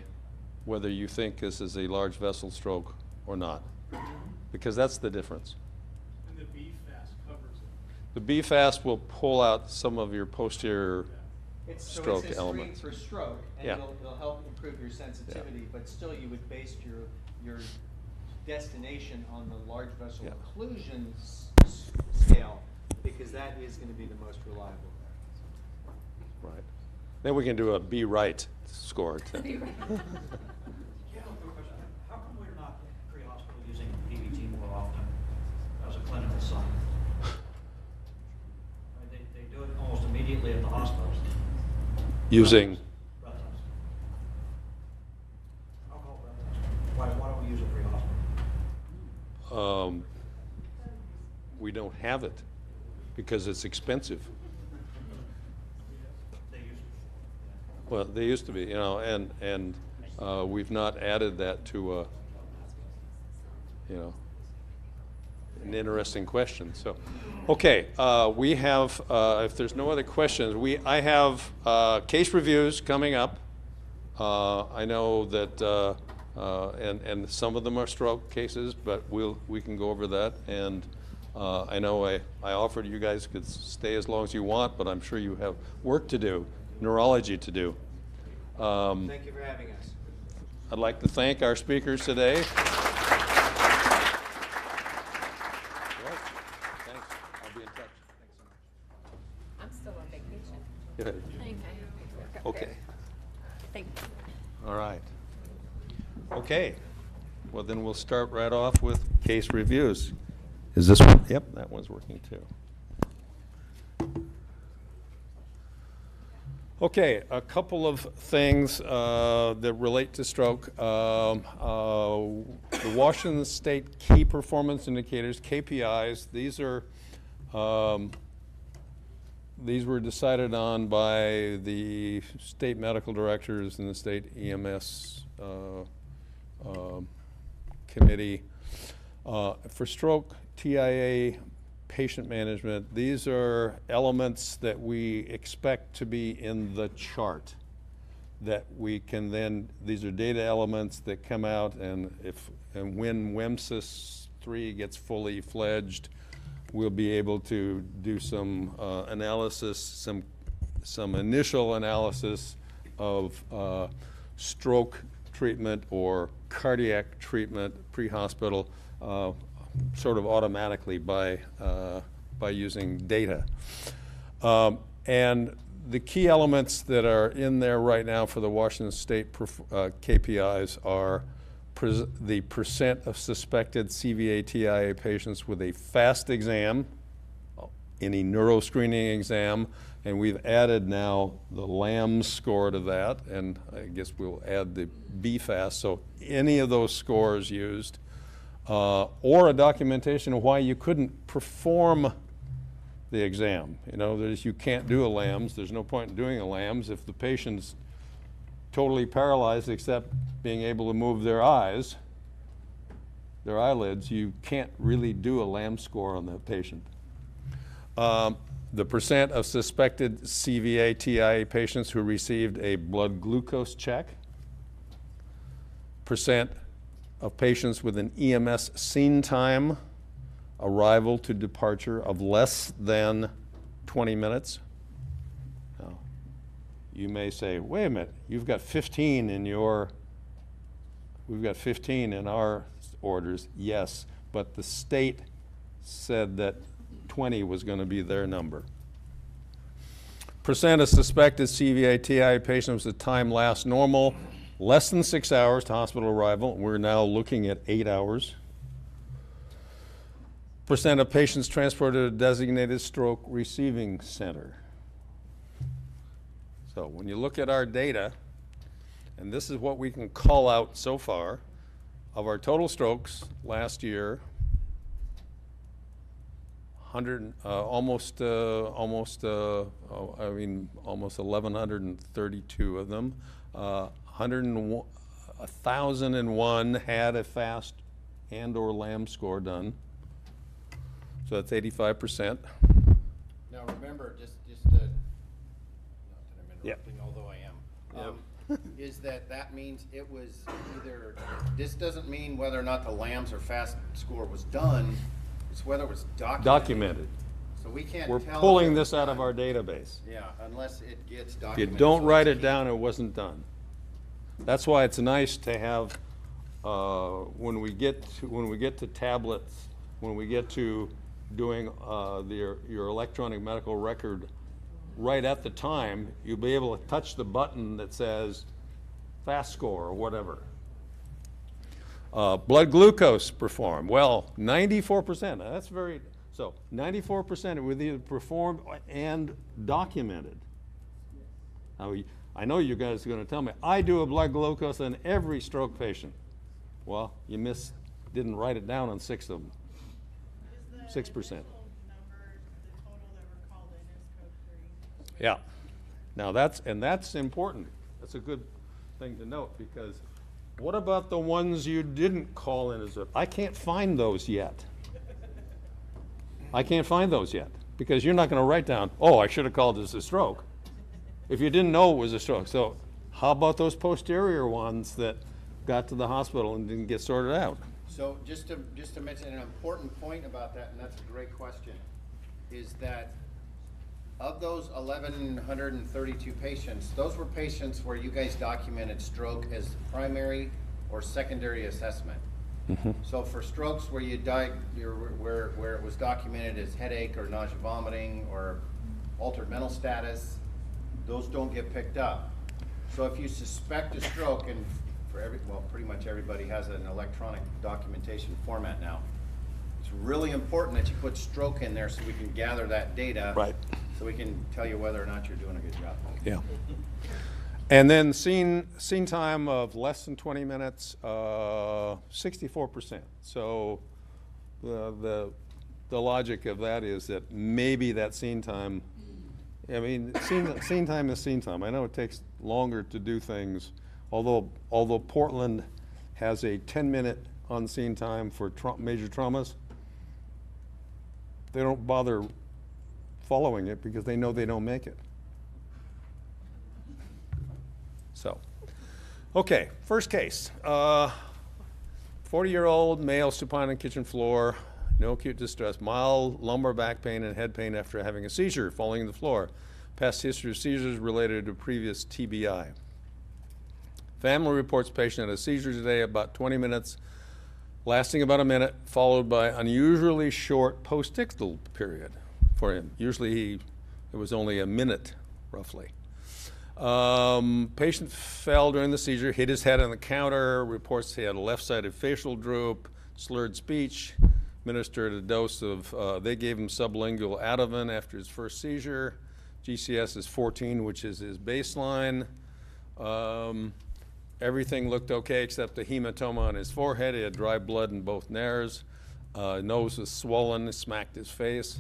whether you think this is a large vessel stroke or not, because that's the difference. And the BFAST covers it. The BFAST will pull out some of your posterior stroke so it's a elements. screen for stroke, and Yeah. it'll help improve your sensitivity, but still you would base your destination on the large vessel occlusion scale, because that is going to be the most reliable there. Right. Then we can do a B right score too. clinical site? I mean, they do it almost immediately at the hospitals. Using, Breath test. Alcohol breath test. Why don't we use it pre-hospital? we don't have it because it's expensive. They use it. Well, they used to be, you know, and we've not added that to, you know, an interesting question. So, okay, we have, if there's no other questions, I have case reviews coming up. I know that, and some of them are stroke cases, but we can go over that. And I know I offered you guys could stay as long as you want, but I'm sure you have work to do, neurology to do. Thank you for having us. I'd like to thank our speakers today. Thanks. I'll be in touch. I'm still on vacation. Good. Okay. Thank you. All right. Okay. Well, then we'll start right off with case reviews. Is this one? Yep, that one's working too. Okay, a couple of things that relate to stroke. The Washington State Key Performance Indicators, KPIs, these were decided on by the state medical directors and the state EMS committee. For stroke, TIA, patient management, these are elements that we expect to be in the chart that we can then, these are data elements that come out, and when WMSIS 3 gets fully fledged, we'll be able to do some analysis, some initial analysis of stroke treatment or cardiac treatment pre-hospital, sort of automatically by using data. And the key elements that are in there right now for the Washington State KPIs are the percent of suspected CVA-TIA patients with a fast exam, any neuroscreening exam, and we've added now the LAMS score to that, and I guess we'll add the BFAST, so any of those scores used, or a documentation of why you couldn't perform the exam. You know, you can't do a LAMS. There's no point in doing a LAMS if the patient's totally paralyzed except being able to move their eyes, their eyelids. You can't really do a LAMS score on that patient. The percent of suspected CVA-TIA patients who received a blood glucose check, percent of patients with an EMS scene time, arrival to departure of less than 20 minutes. Now, you may say, wait a minute, you've got 15 in your, we've got 15 in our orders. Yes, but the state said that 20 was going to be their number. Percent of suspected CVA-TIA patients with time last normal, less than 6 hours to hospital arrival. We're now looking at 8 hours. Percent of patients transported to a designated stroke receiving center. So when you look at our data, and this is what we can call out so far, of our total strokes last year, almost 1,132 of them. 1,001 had a FAST and/or LAM score done. So that's 85%. Now remember, just to, not that I'm interrupting, although I am, is that means it was either, this doesn't mean whether or not the LAMS or FAST score was done, it's whether it was documented. So we can't We're tell pulling if this it's out of done. our database. Yeah, unless it gets If documented. you don't So write it's it key. down, it wasn't done. That's why it's nice to have, when we get to tablets, when we get to doing your electronic medical record, right at the time, you'll be able to touch the button that says FAST score or whatever. Blood glucose performed. Well, 94%. Now that's very, so 94% were either performed and documented. Now, I know you guys are going to tell me, I do a blood glucose on every stroke patient. Well, you didn't write it down on 6 of them. 6%. Yeah. Now that's important. That's a good thing to note, because what about the ones you didn't call in as a, I can't find those yet. I can't find those yet, because you're not going to write down, oh, I should have called this a stroke, if you didn't know it was a stroke. So how about those posterior ones that got to the hospital and didn't get sorted out? So just to mention an important point about that, and that's a great question, is that of those 1,132 patients, those were patients where you guys documented stroke as primary or secondary assessment. Mm-hmm. So for strokes where you died, where it was documented as headache or nausea, vomiting, or altered mental status, those don't get picked up. So if you suspect a stroke, and pretty much everybody has an electronic documentation format now. It's really important that you put stroke in there so we can gather that data. Right. So we can tell you whether or not you're doing a good job. Yeah. And then scene time of less than 20 minutes, 64%. So the logic of that is that maybe that scene time, I mean, scene time is scene time. I know it takes longer to do things, although Portland has a 10-minute on scene time for major traumas. They don't bother following it because they know they don't make it. So, okay, first case. 40-year-old male supine on kitchen floor, no acute distress, mild lumbar back pain and head pain after having a seizure falling on the floor. Past history of seizures related to previous TBI. Family reports patient had a seizure today about 20 minutes, lasting about a minute, followed by unusually short postictal period for him. Usually it was only a minute, roughly. Patient fell during the seizure, hit his head on the counter, reports he had a left-sided facial droop, slurred speech, administered a dose of, they gave him sublingual Ativan after his first seizure. GCS is 14, which is his baseline. Everything looked okay except a hematoma on his forehead. He had dry blood in both nares. Nose was swollen, smacked his face.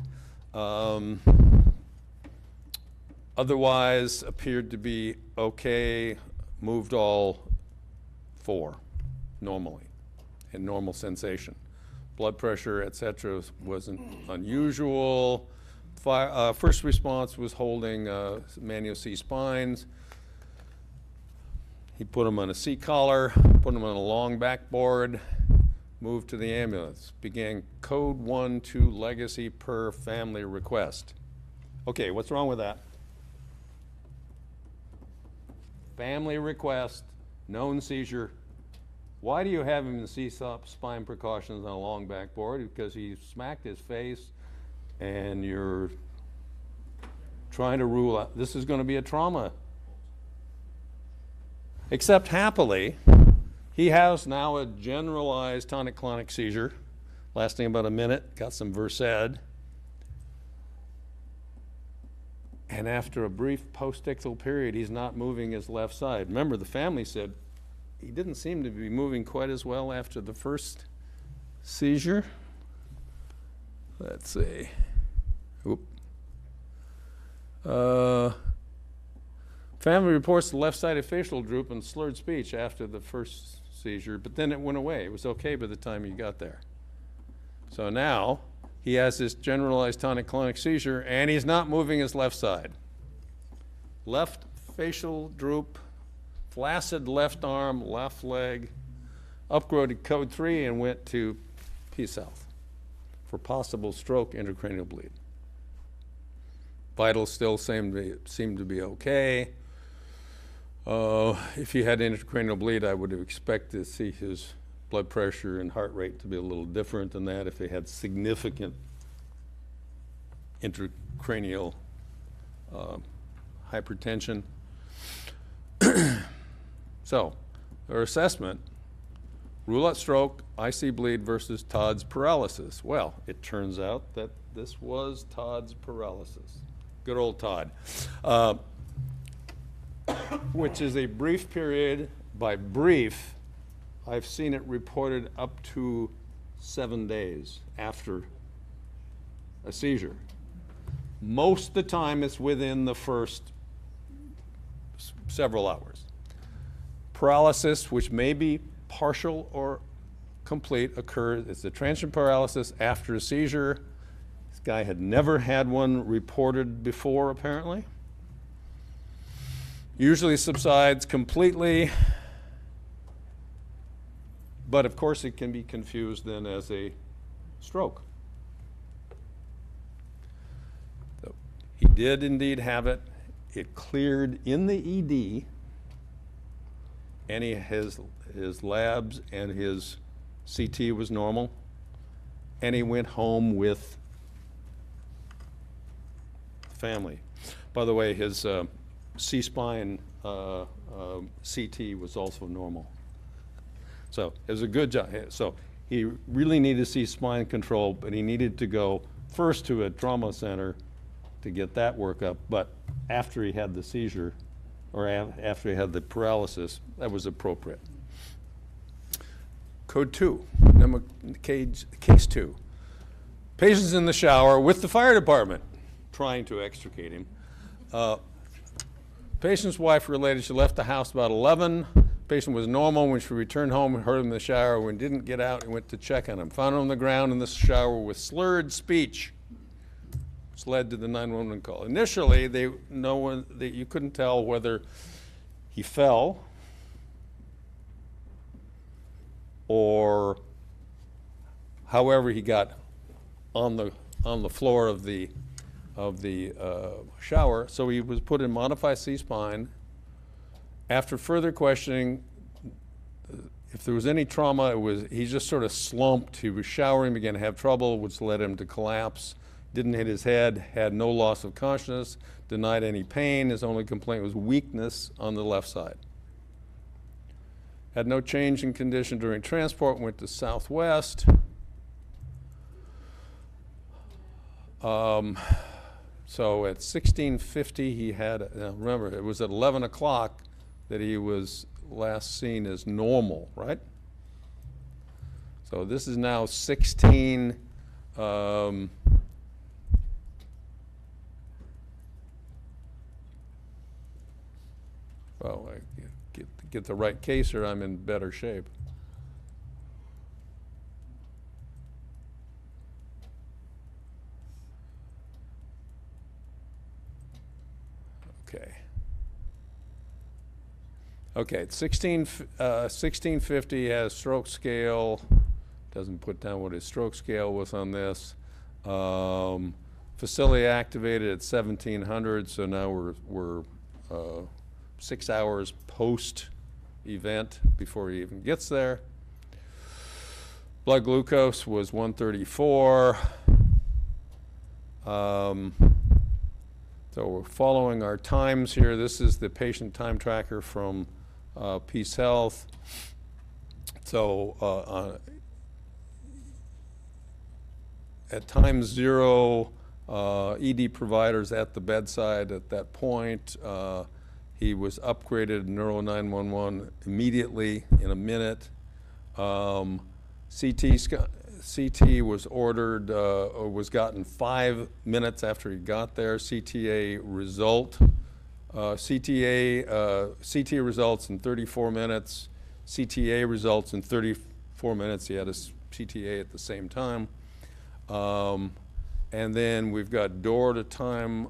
Otherwise appeared to be okay, moved all 4 normally, and normal sensation. Blood pressure, etc. wasn't unusual. First response was holding manual C spines. He put him on a seat collar, put him on a long backboard, moved to the ambulance. Began code 1-2 legacy per family request. Okay, what's wrong with that? Family request, known seizure. Why do you have him in C-SOP spine precautions on a long backboard? Because he smacked his face and you're trying to rule out, this is going to be a trauma. Except happily, he has now a generalized tonic-clonic seizure lasting about a minute, got some Versed. And after a brief postictal period, he's not moving his left side. Remember, the family said he didn't seem to be moving quite as well after the first seizure. Let's see. Oop. Family reports the left-sided facial droop and slurred speech after the first seizure, but then it went away. It was okay by the time you got there. So now he has this generalized tonic-clonic seizure, and he's not moving his left side. Left facial droop, flaccid left arm, left leg, upgraded code 3 and went to P-South for possible stroke intracranial bleed. Vitals still seem to be okay. If he had intracranial bleed, I would expect to see his blood pressure and heart rate to be a little different than that if he had significant intracranial hypertension. So, our assessment rule out stroke, IC bleed versus Todd's paralysis. Well, it turns out that this was Todd's paralysis. Good old Todd. Which is a brief period. By brief, I've seen it reported up to 7 days after a seizure. Most of the time it's within the first several hours. Paralysis, which may be partial or complete, occurs. It's a transient paralysis after a seizure. This guy had never had one reported before, apparently. Usually subsides completely, but of course it can be confused then as a stroke. So he did indeed have it. It cleared in the ED, and his labs and his CT was normal, and he went home with family. By the way, his C-spine CT was also normal. So it was a good job. So he really needed C-spine control, but he needed to go first to a trauma center to get that workup, but after he had the seizure, or after he had the paralysis, that was appropriate. Code 2, case 2. Patient's in the shower with the fire department trying to extricate him. Patient's wife related she left the house about 11. Patient was normal when she returned home and heard him in the shower. When didn't get out, and went to check on him. Found him on the ground in the shower with slurred speech, which led to the 911 call. Initially, you couldn't tell whether he fell or however he got on the floor of the shower. So he was put in modified C-spine. After further questioning, if there was any trauma, he just sort of slumped. He was showering, began to have trouble, which led him to collapse. Didn't hit his head, had no loss of consciousness, denied any pain. His only complaint was weakness on the left side. Had no change in condition during transport, went to Southwest. So at 16:50, he had, remember, it was at 11 o'clock that he was last seen as normal, right? So this is now 16, well, I get the right case or I'm in better shape. Okay, it's 1650 has stroke scale. Doesn't put down what his stroke scale was on this. Facility activated at 1700, so now we're 6 hours post event before he even gets there. Blood glucose was 134. So we're following our times here. This is the patient time tracker from Peace Health. So at time 0, ED providers at the bedside at that point. He was upgraded to Neuro 911 immediately in a minute. CT was ordered, or was gotten 5 minutes after he got there. CTA result. CT results in 34 minutes. CTA results in 34 minutes. He had a CTA at the same time. And then we've got door to time,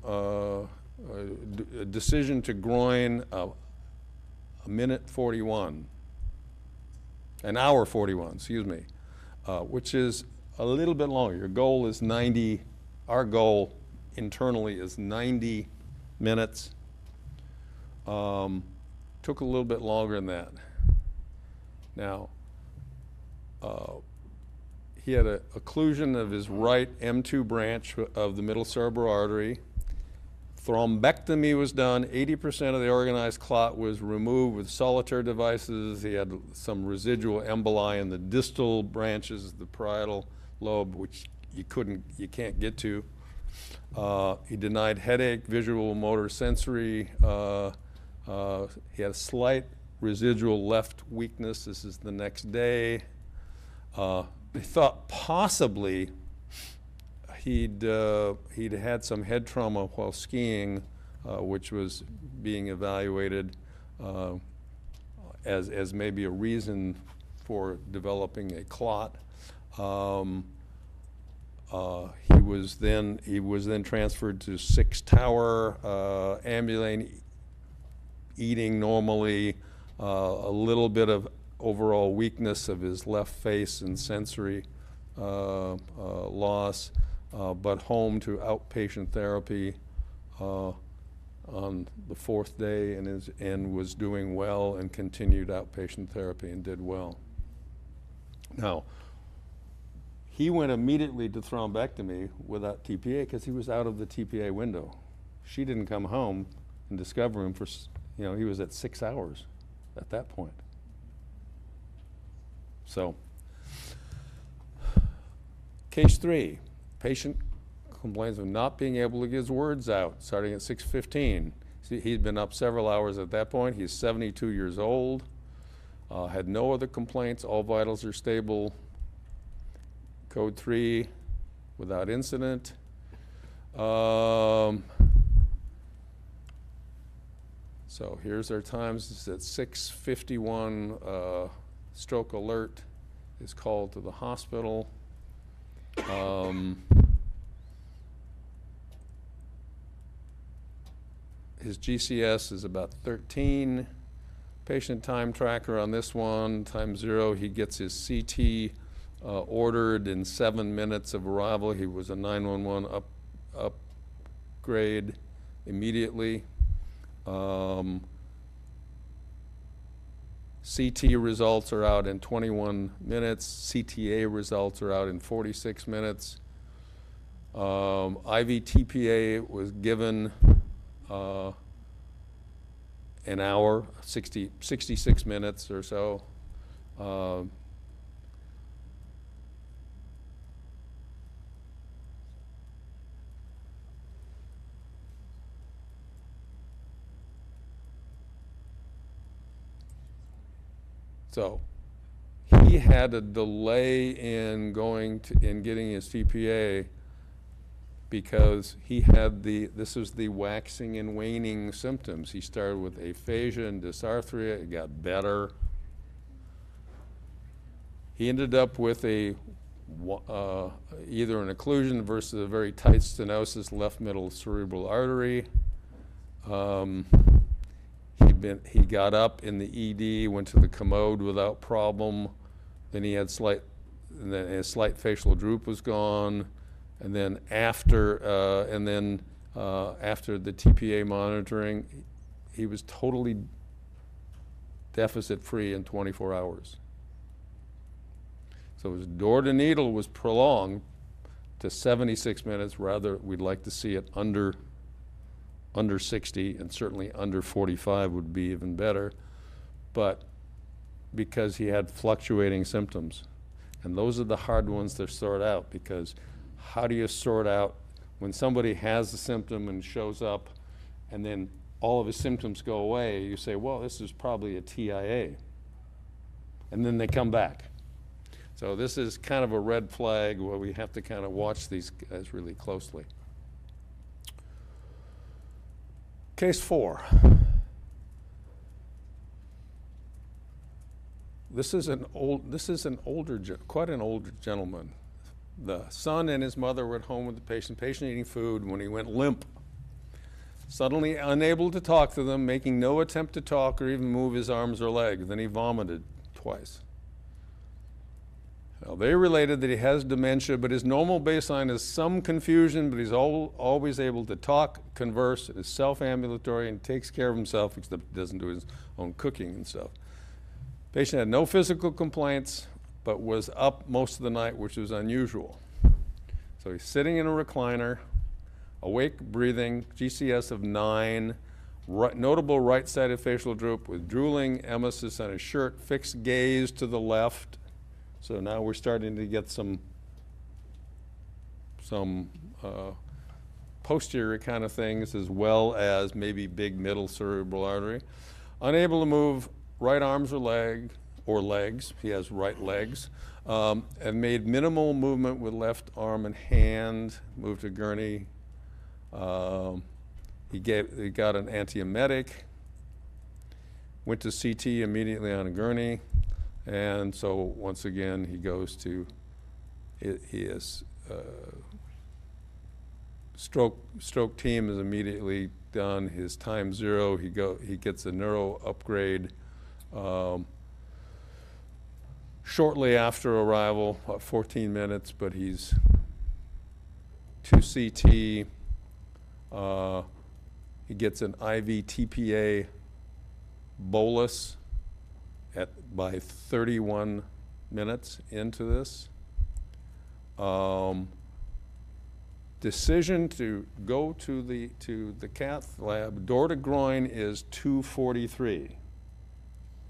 decision to groin, a minute 41. An hour 41, excuse me. Which is a little bit longer. Your goal is 90, our goal internally is 90 minutes. Took a little bit longer than that. Now, he had an occlusion of his right M2 branch of the middle cerebral artery. Thrombectomy was done. 80% of the organized clot was removed with Solitaire devices. He had some residual emboli in the distal branches of the parietal lobe, which you can't get to. He denied headache, visual, motor, sensory. He had a slight residual left weakness. This is the next day. They thought possibly he'd had some head trauma while skiing, which was being evaluated as maybe a reason for developing a clot. He was then transferred to 6 Tower, ambulating, eating normally, a little bit of overall weakness of his left face and sensory loss, but home to outpatient therapy on the 4th day, and was doing well and continued outpatient therapy and did well. Now, he went immediately to thrombectomy without TPA because he was out of the TPA window. She didn't come home and discover him for, he was at 6 hours at that point. So, case 3, patient complains of not being able to get his words out starting at 6:15. He'd been up several hours at that point. He's 72 years old, had no other complaints. All vitals are stable. Code 3, without incident. So here's our times. It's at 6:51. Stroke alert is called to the hospital. His GCS is about 13. Patient time tracker on this one, time 0. He gets his CT ordered in 7 minutes of arrival. He was a 911 upgrade immediately. CT results are out in 21 minutes. CTA results are out in 46 minutes. IV TPA was given an hour, 66 minutes or so. So he had a delay in getting his TPA because he had this is the waxing and waning symptoms. He started with aphasia and dysarthria. It got better. He ended up with either an occlusion versus a very tight stenosis, left middle cerebral artery. He got up in the ED, went to the commode without problem. Then he had his slight facial droop was gone. And then after the TPA monitoring, he was totally deficit-free in 24 hours. So his door to needle was prolonged to 76 minutes. Rather, we'd like to see it under 60, and certainly under 45 would be even better, but because he had fluctuating symptoms. And those are the hard ones to sort out, because how do you sort out when somebody has a symptom and shows up and then all of his symptoms go away? You say, well, this is probably a TIA. And then they come back. So this is kind of a red flag where we have to kind of watch these guys really closely. Case 4. This is quite an older gentleman. The son and his mother were at home with the patient eating food when he went limp. Suddenly unable to talk to them, making no attempt to talk or even move his arms or legs. Then he vomited twice. Now, they related that he has dementia, but his normal baseline is some confusion, but he's always able to talk, converse, is self-ambulatory, and takes care of himself, except doesn't do his own cooking and stuff. Patient had no physical complaints, but was up most of the night, which was unusual. So he's sitting in a recliner. awake breathing, GCS of 9, notable right-sided facial droop with drooling, emesis on his shirt, fixed gaze to the left. So now we're starting to get some posterior kind of things, as well as maybe big middle cerebral artery. Unable to move right arms or legs. He has right legs. And made minimal movement with left arm and hand. Moved to gurney. He got an antiemetic. Went to CT immediately on a gurney. And so once again, he goes to, he is, stroke team is immediately done. His time 0, he gets a neuro upgrade shortly after arrival, about 14 minutes, but he's to CT. He gets an IV TPA bolus by 31 minutes into this. Decision to go to the cath lab, door to groin is 2:43.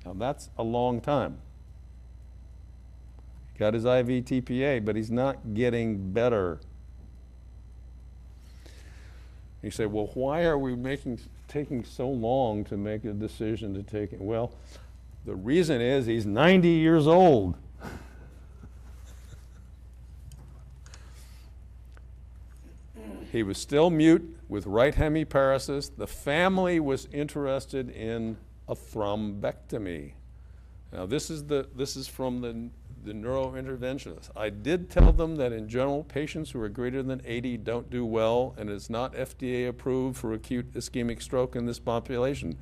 Now that's a long time. Got his IV TPA, but he's not getting better. You say, well, why are we taking so long to make a decision to take it? Well, the reason is he's 90 years old. He was still mute with right hemiparesis. The family was interested in a thrombectomy. Now this is from the neurointerventionist. I did tell them that in general, patients who are greater than 80 don't do well, and it's not FDA approved for acute ischemic stroke in this population.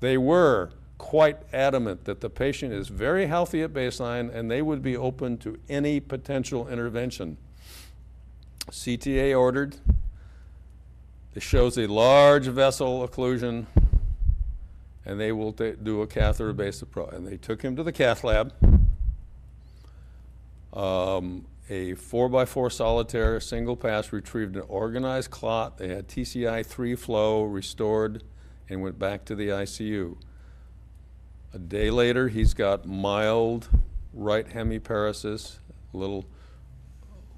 They were quite adamant that the patient is very healthy at baseline and they would be open to any potential intervention. CTA ordered. It shows a large vessel occlusion, and they will do a catheter-based approach. And they took him to the cath lab. A 4x4 solitaire single pass retrieved an organized clot. They had TCI 3 flow restored and went back to the ICU. A day later, he's got mild right hemiparesis, little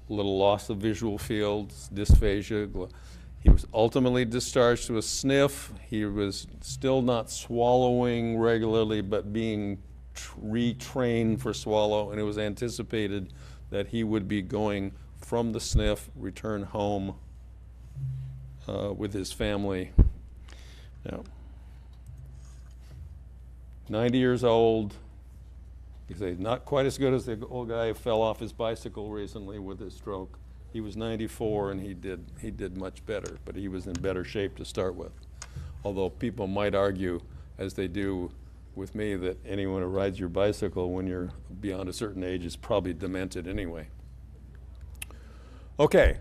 loss of visual fields, dysphagia. He was ultimately discharged to a SNF. He was still not swallowing regularly, but being retrained for swallow, and it was anticipated that he would be going from the SNF, return home with his family. Now, 90 years old. You say not quite as good as the old guy who fell off his bicycle recently with his stroke. He was 94 and he did much better, but he was in better shape to start with. Although people might argue, as they do with me, that anyone who rides your bicycle when you're beyond a certain age is probably demented anyway. Okay.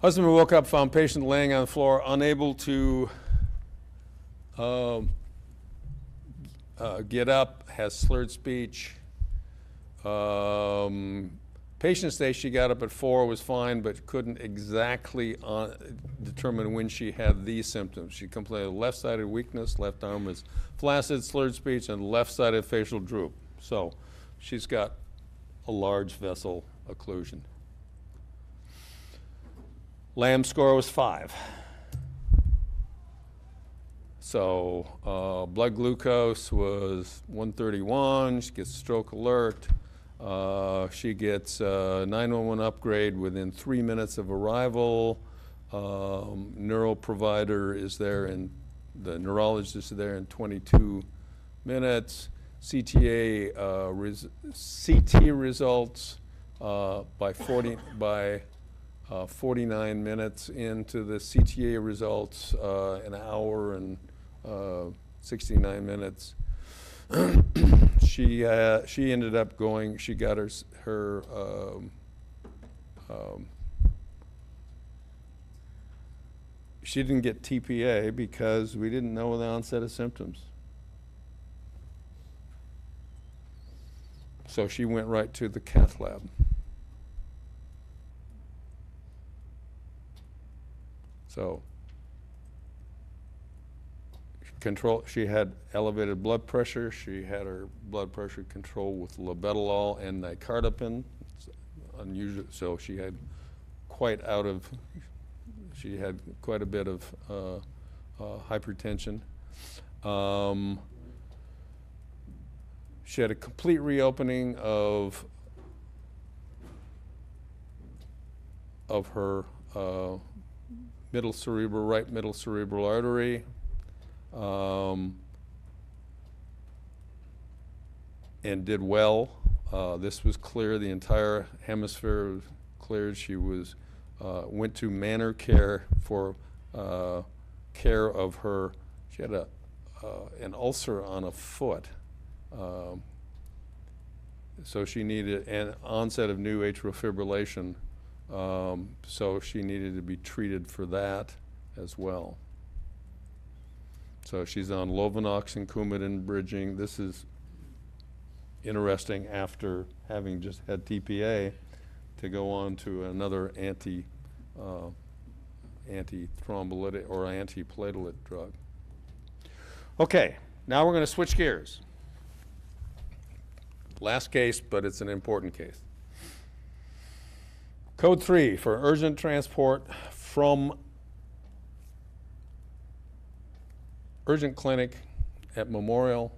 Husband woke up, found patient laying on the floor, unable to get up, has slurred speech. Patient says she got up at 4, was fine, but couldn't exactly determine when she had these symptoms. She complained of left-sided weakness, left arm was flaccid, slurred speech, and left-sided facial droop. So she's got a large vessel occlusion. Lamb score was 5. So blood glucose was 131. She gets stroke alert. She gets 911 upgrade within 3 minutes of arrival. Neuro provider is there, and the neurologist is there in 22 minutes. CT results by 49 minutes into the CTA results, an hour and 69 minutes. She ended up going. She got her she didn't get TPA because we didn't know the onset of symptoms. So she went right to the cath lab. So she had elevated blood pressure. She had her blood pressure controlled with labetalol and nicardipine. It's unusual, so she had quite a bit of hypertension. She had a complete reopening of her right middle cerebral artery. And did well. This was clear. The entire hemisphere was cleared. She was went to Manor Care for care of her. She had an ulcer on a foot, so she needed an onset of new atrial fibrillation. So she needed to be treated for that as well. So she's on Lovenox and Coumadin bridging. This is interesting after having just had TPA to go on to another antithrombolytic or antiplatelet drug. Okay, now we're going to switch gears. Last case, but it's an important case. Code 3 for urgent transport from urgent clinic at Memorial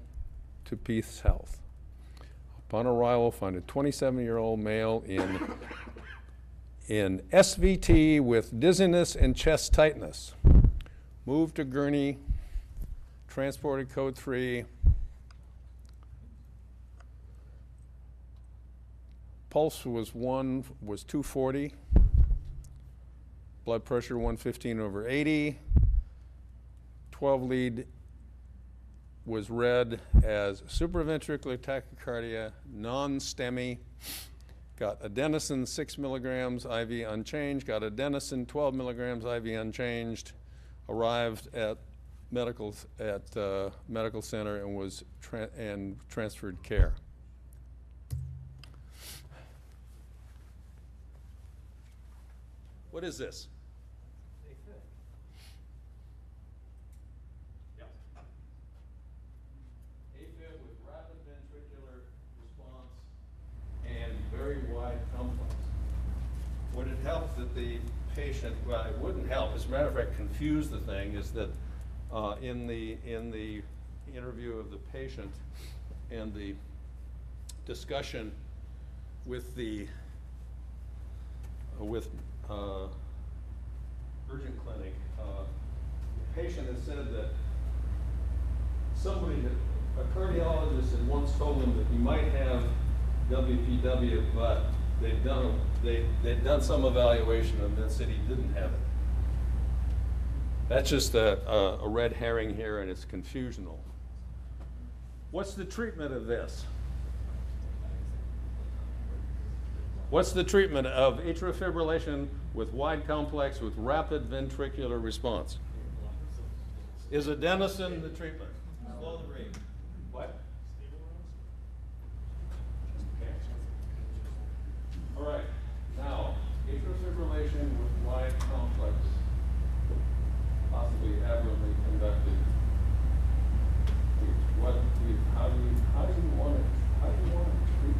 to Peace Health. Upon arrival, find a 27-year-old male in SVT with dizziness and chest tightness. Moved to Gurney, transported code 3. Pulse was 240. Blood pressure 115/80. 12 lead was read as supraventricular tachycardia, non-STEMI. Got adenosine 6 milligrams IV unchanged. Got adenosine 12 milligrams IV unchanged. Arrived at medical center and was transferred care. What is this? AFib with rapid ventricular response and very wide complex. Would it help that the patient, well, it wouldn't help, as a matter of fact, confuse the thing, is that in the interview of the patient and the discussion with the urgent clinic, the patient has said that a cardiologist had once told him that he might have WPW, but they'd done some evaluation and then said he didn't have it. That's just a red herring here, and it's confusional. What's the treatment of this? What's the treatment of atrial fibrillation with wide complex with rapid ventricular response? Is adenosine the treatment? Slow the rate. What? Okay. All right. Now, atrial fibrillation with wide complex, possibly aberrantly conducted. How do you want to treat?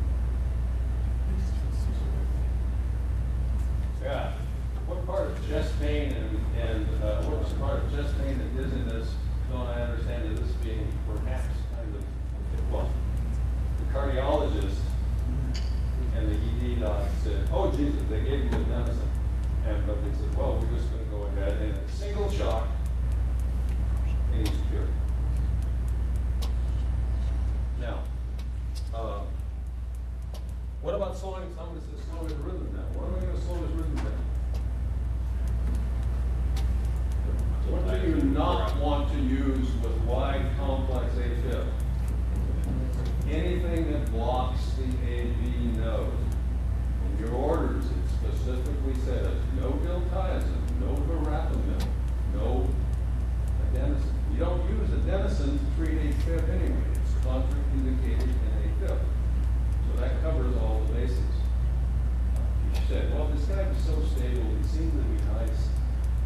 Yeah. What part of chest pain and what part of chest pain and dizziness don't I understand as this being perhaps kind of, well, the cardiologist and the ED doc said, oh Jesus, they gave you the medicine. But they said, well, we're just going to go ahead and a single shot and he's cured. Now, what about slowing? Somebody says slow his rhythm down. What am I going to slow his rhythm down? What do you not want to use with wide complex AFib? Anything that blocks the AV node. In your orders, it specifically says no diltiazem, no verapamil, no adenosine. You don't use adenosine to treat AFib anyway. It's contraindicated in AFib. So that covers all the bases. You said, well, this guy was so stable, he seemed to be nice.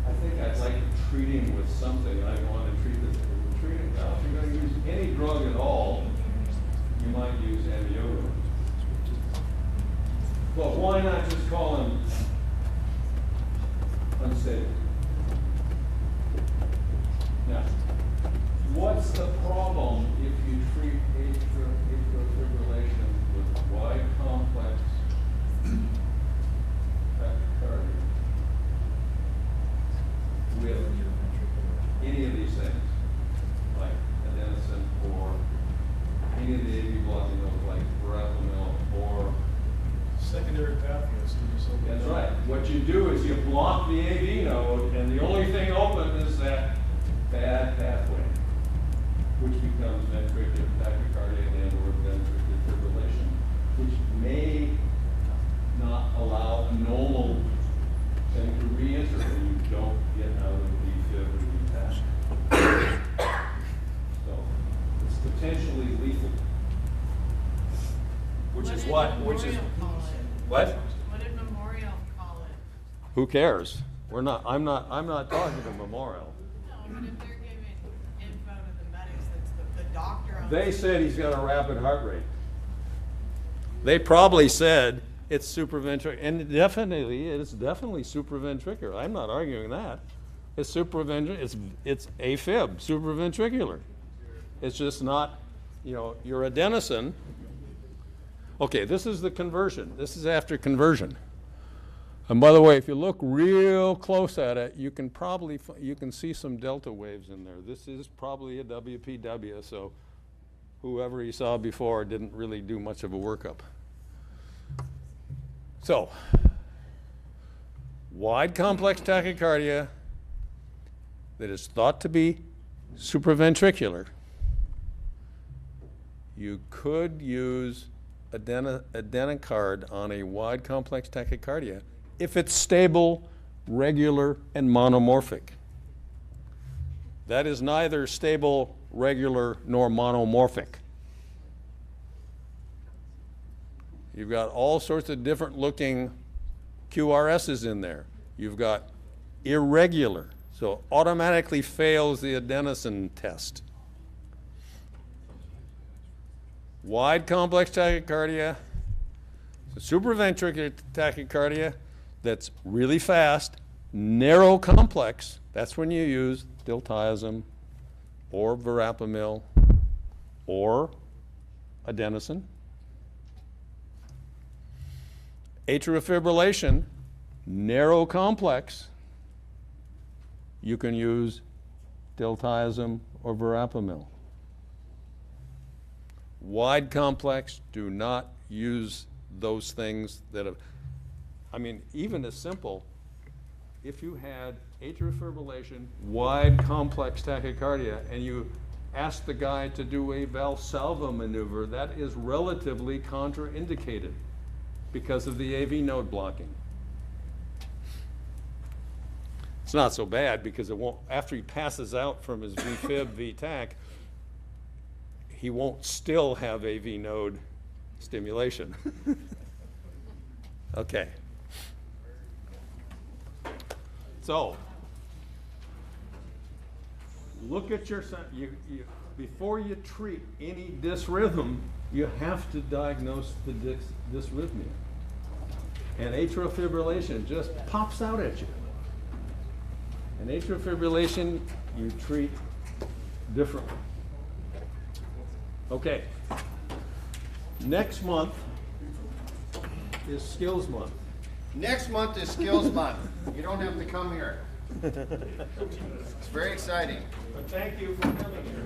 I think I'd like treating with something, I want to treat this, treating, now, if you're going to use any drug at all, you might use amiodarone. But why not just call them unstable? Now, what's the problem if you treat atrial fibrillation with wide complex tachycardia with any of these things, like adenosine or any of the AV blocking those, like verapamil or Secondary pathways. that's right. What you do is you block the AV node, and the only thing open is that bad pathway, which becomes ventricular tachycardia and or ventricular fibrillation, which may not allow a normal thing to re-enter when you don't get out of the fib or V-tach. So it's potentially lethal. Which is what? Which is what? What did Memorial call it? Who cares? We're not. I'm not talking to Memorial. No, but if they're giving info to the medics, that's the doctor. They said he's got a rapid heart rate. They probably said it's supraventricular, and it's definitely supraventricular. I'm not arguing that. It's supraventricular. It's AFib, supraventricular. It's just not, your adenosine. Okay, this is the conversion. This is after conversion. And by the way, if you look real close at it, you can see some delta waves in there. This is probably a WPW, so whoever you saw before didn't really do much of a workup. So, wide complex tachycardia that is thought to be supraventricular, you could use adenocard on a wide complex tachycardia if it's stable, regular, and monomorphic. That is neither stable, regular, nor monomorphic. You've got all sorts of different looking QRSs in there. You've got irregular, so automatically fails the adenosine test. Wide complex tachycardia, supraventricular tachycardia that's really fast, narrow complex, that's when you use diltiazem or verapamil or adenosine. Atrial fibrillation, narrow complex, you can use diltiazem or verapamil. Wide complex, do not use those things that have, even as simple, if you had atrial fibrillation, wide complex tachycardia, and you ask the guy to do a Valsalva maneuver, that is relatively contraindicated because of the AV node blocking. It's not so bad because it won't, after he passes out from his VFib, VTAC, he won't still have AV node stimulation. Okay. So, look at your, before you treat any dysrhythm, you have to diagnose the dysrhythmia. And atrial fibrillation just pops out at you. And atrial fibrillation, you treat differently. Okay. Next month is Skills Month. Next month is Skills Month. You don't have to come here. It's very exciting. But thank you for coming here.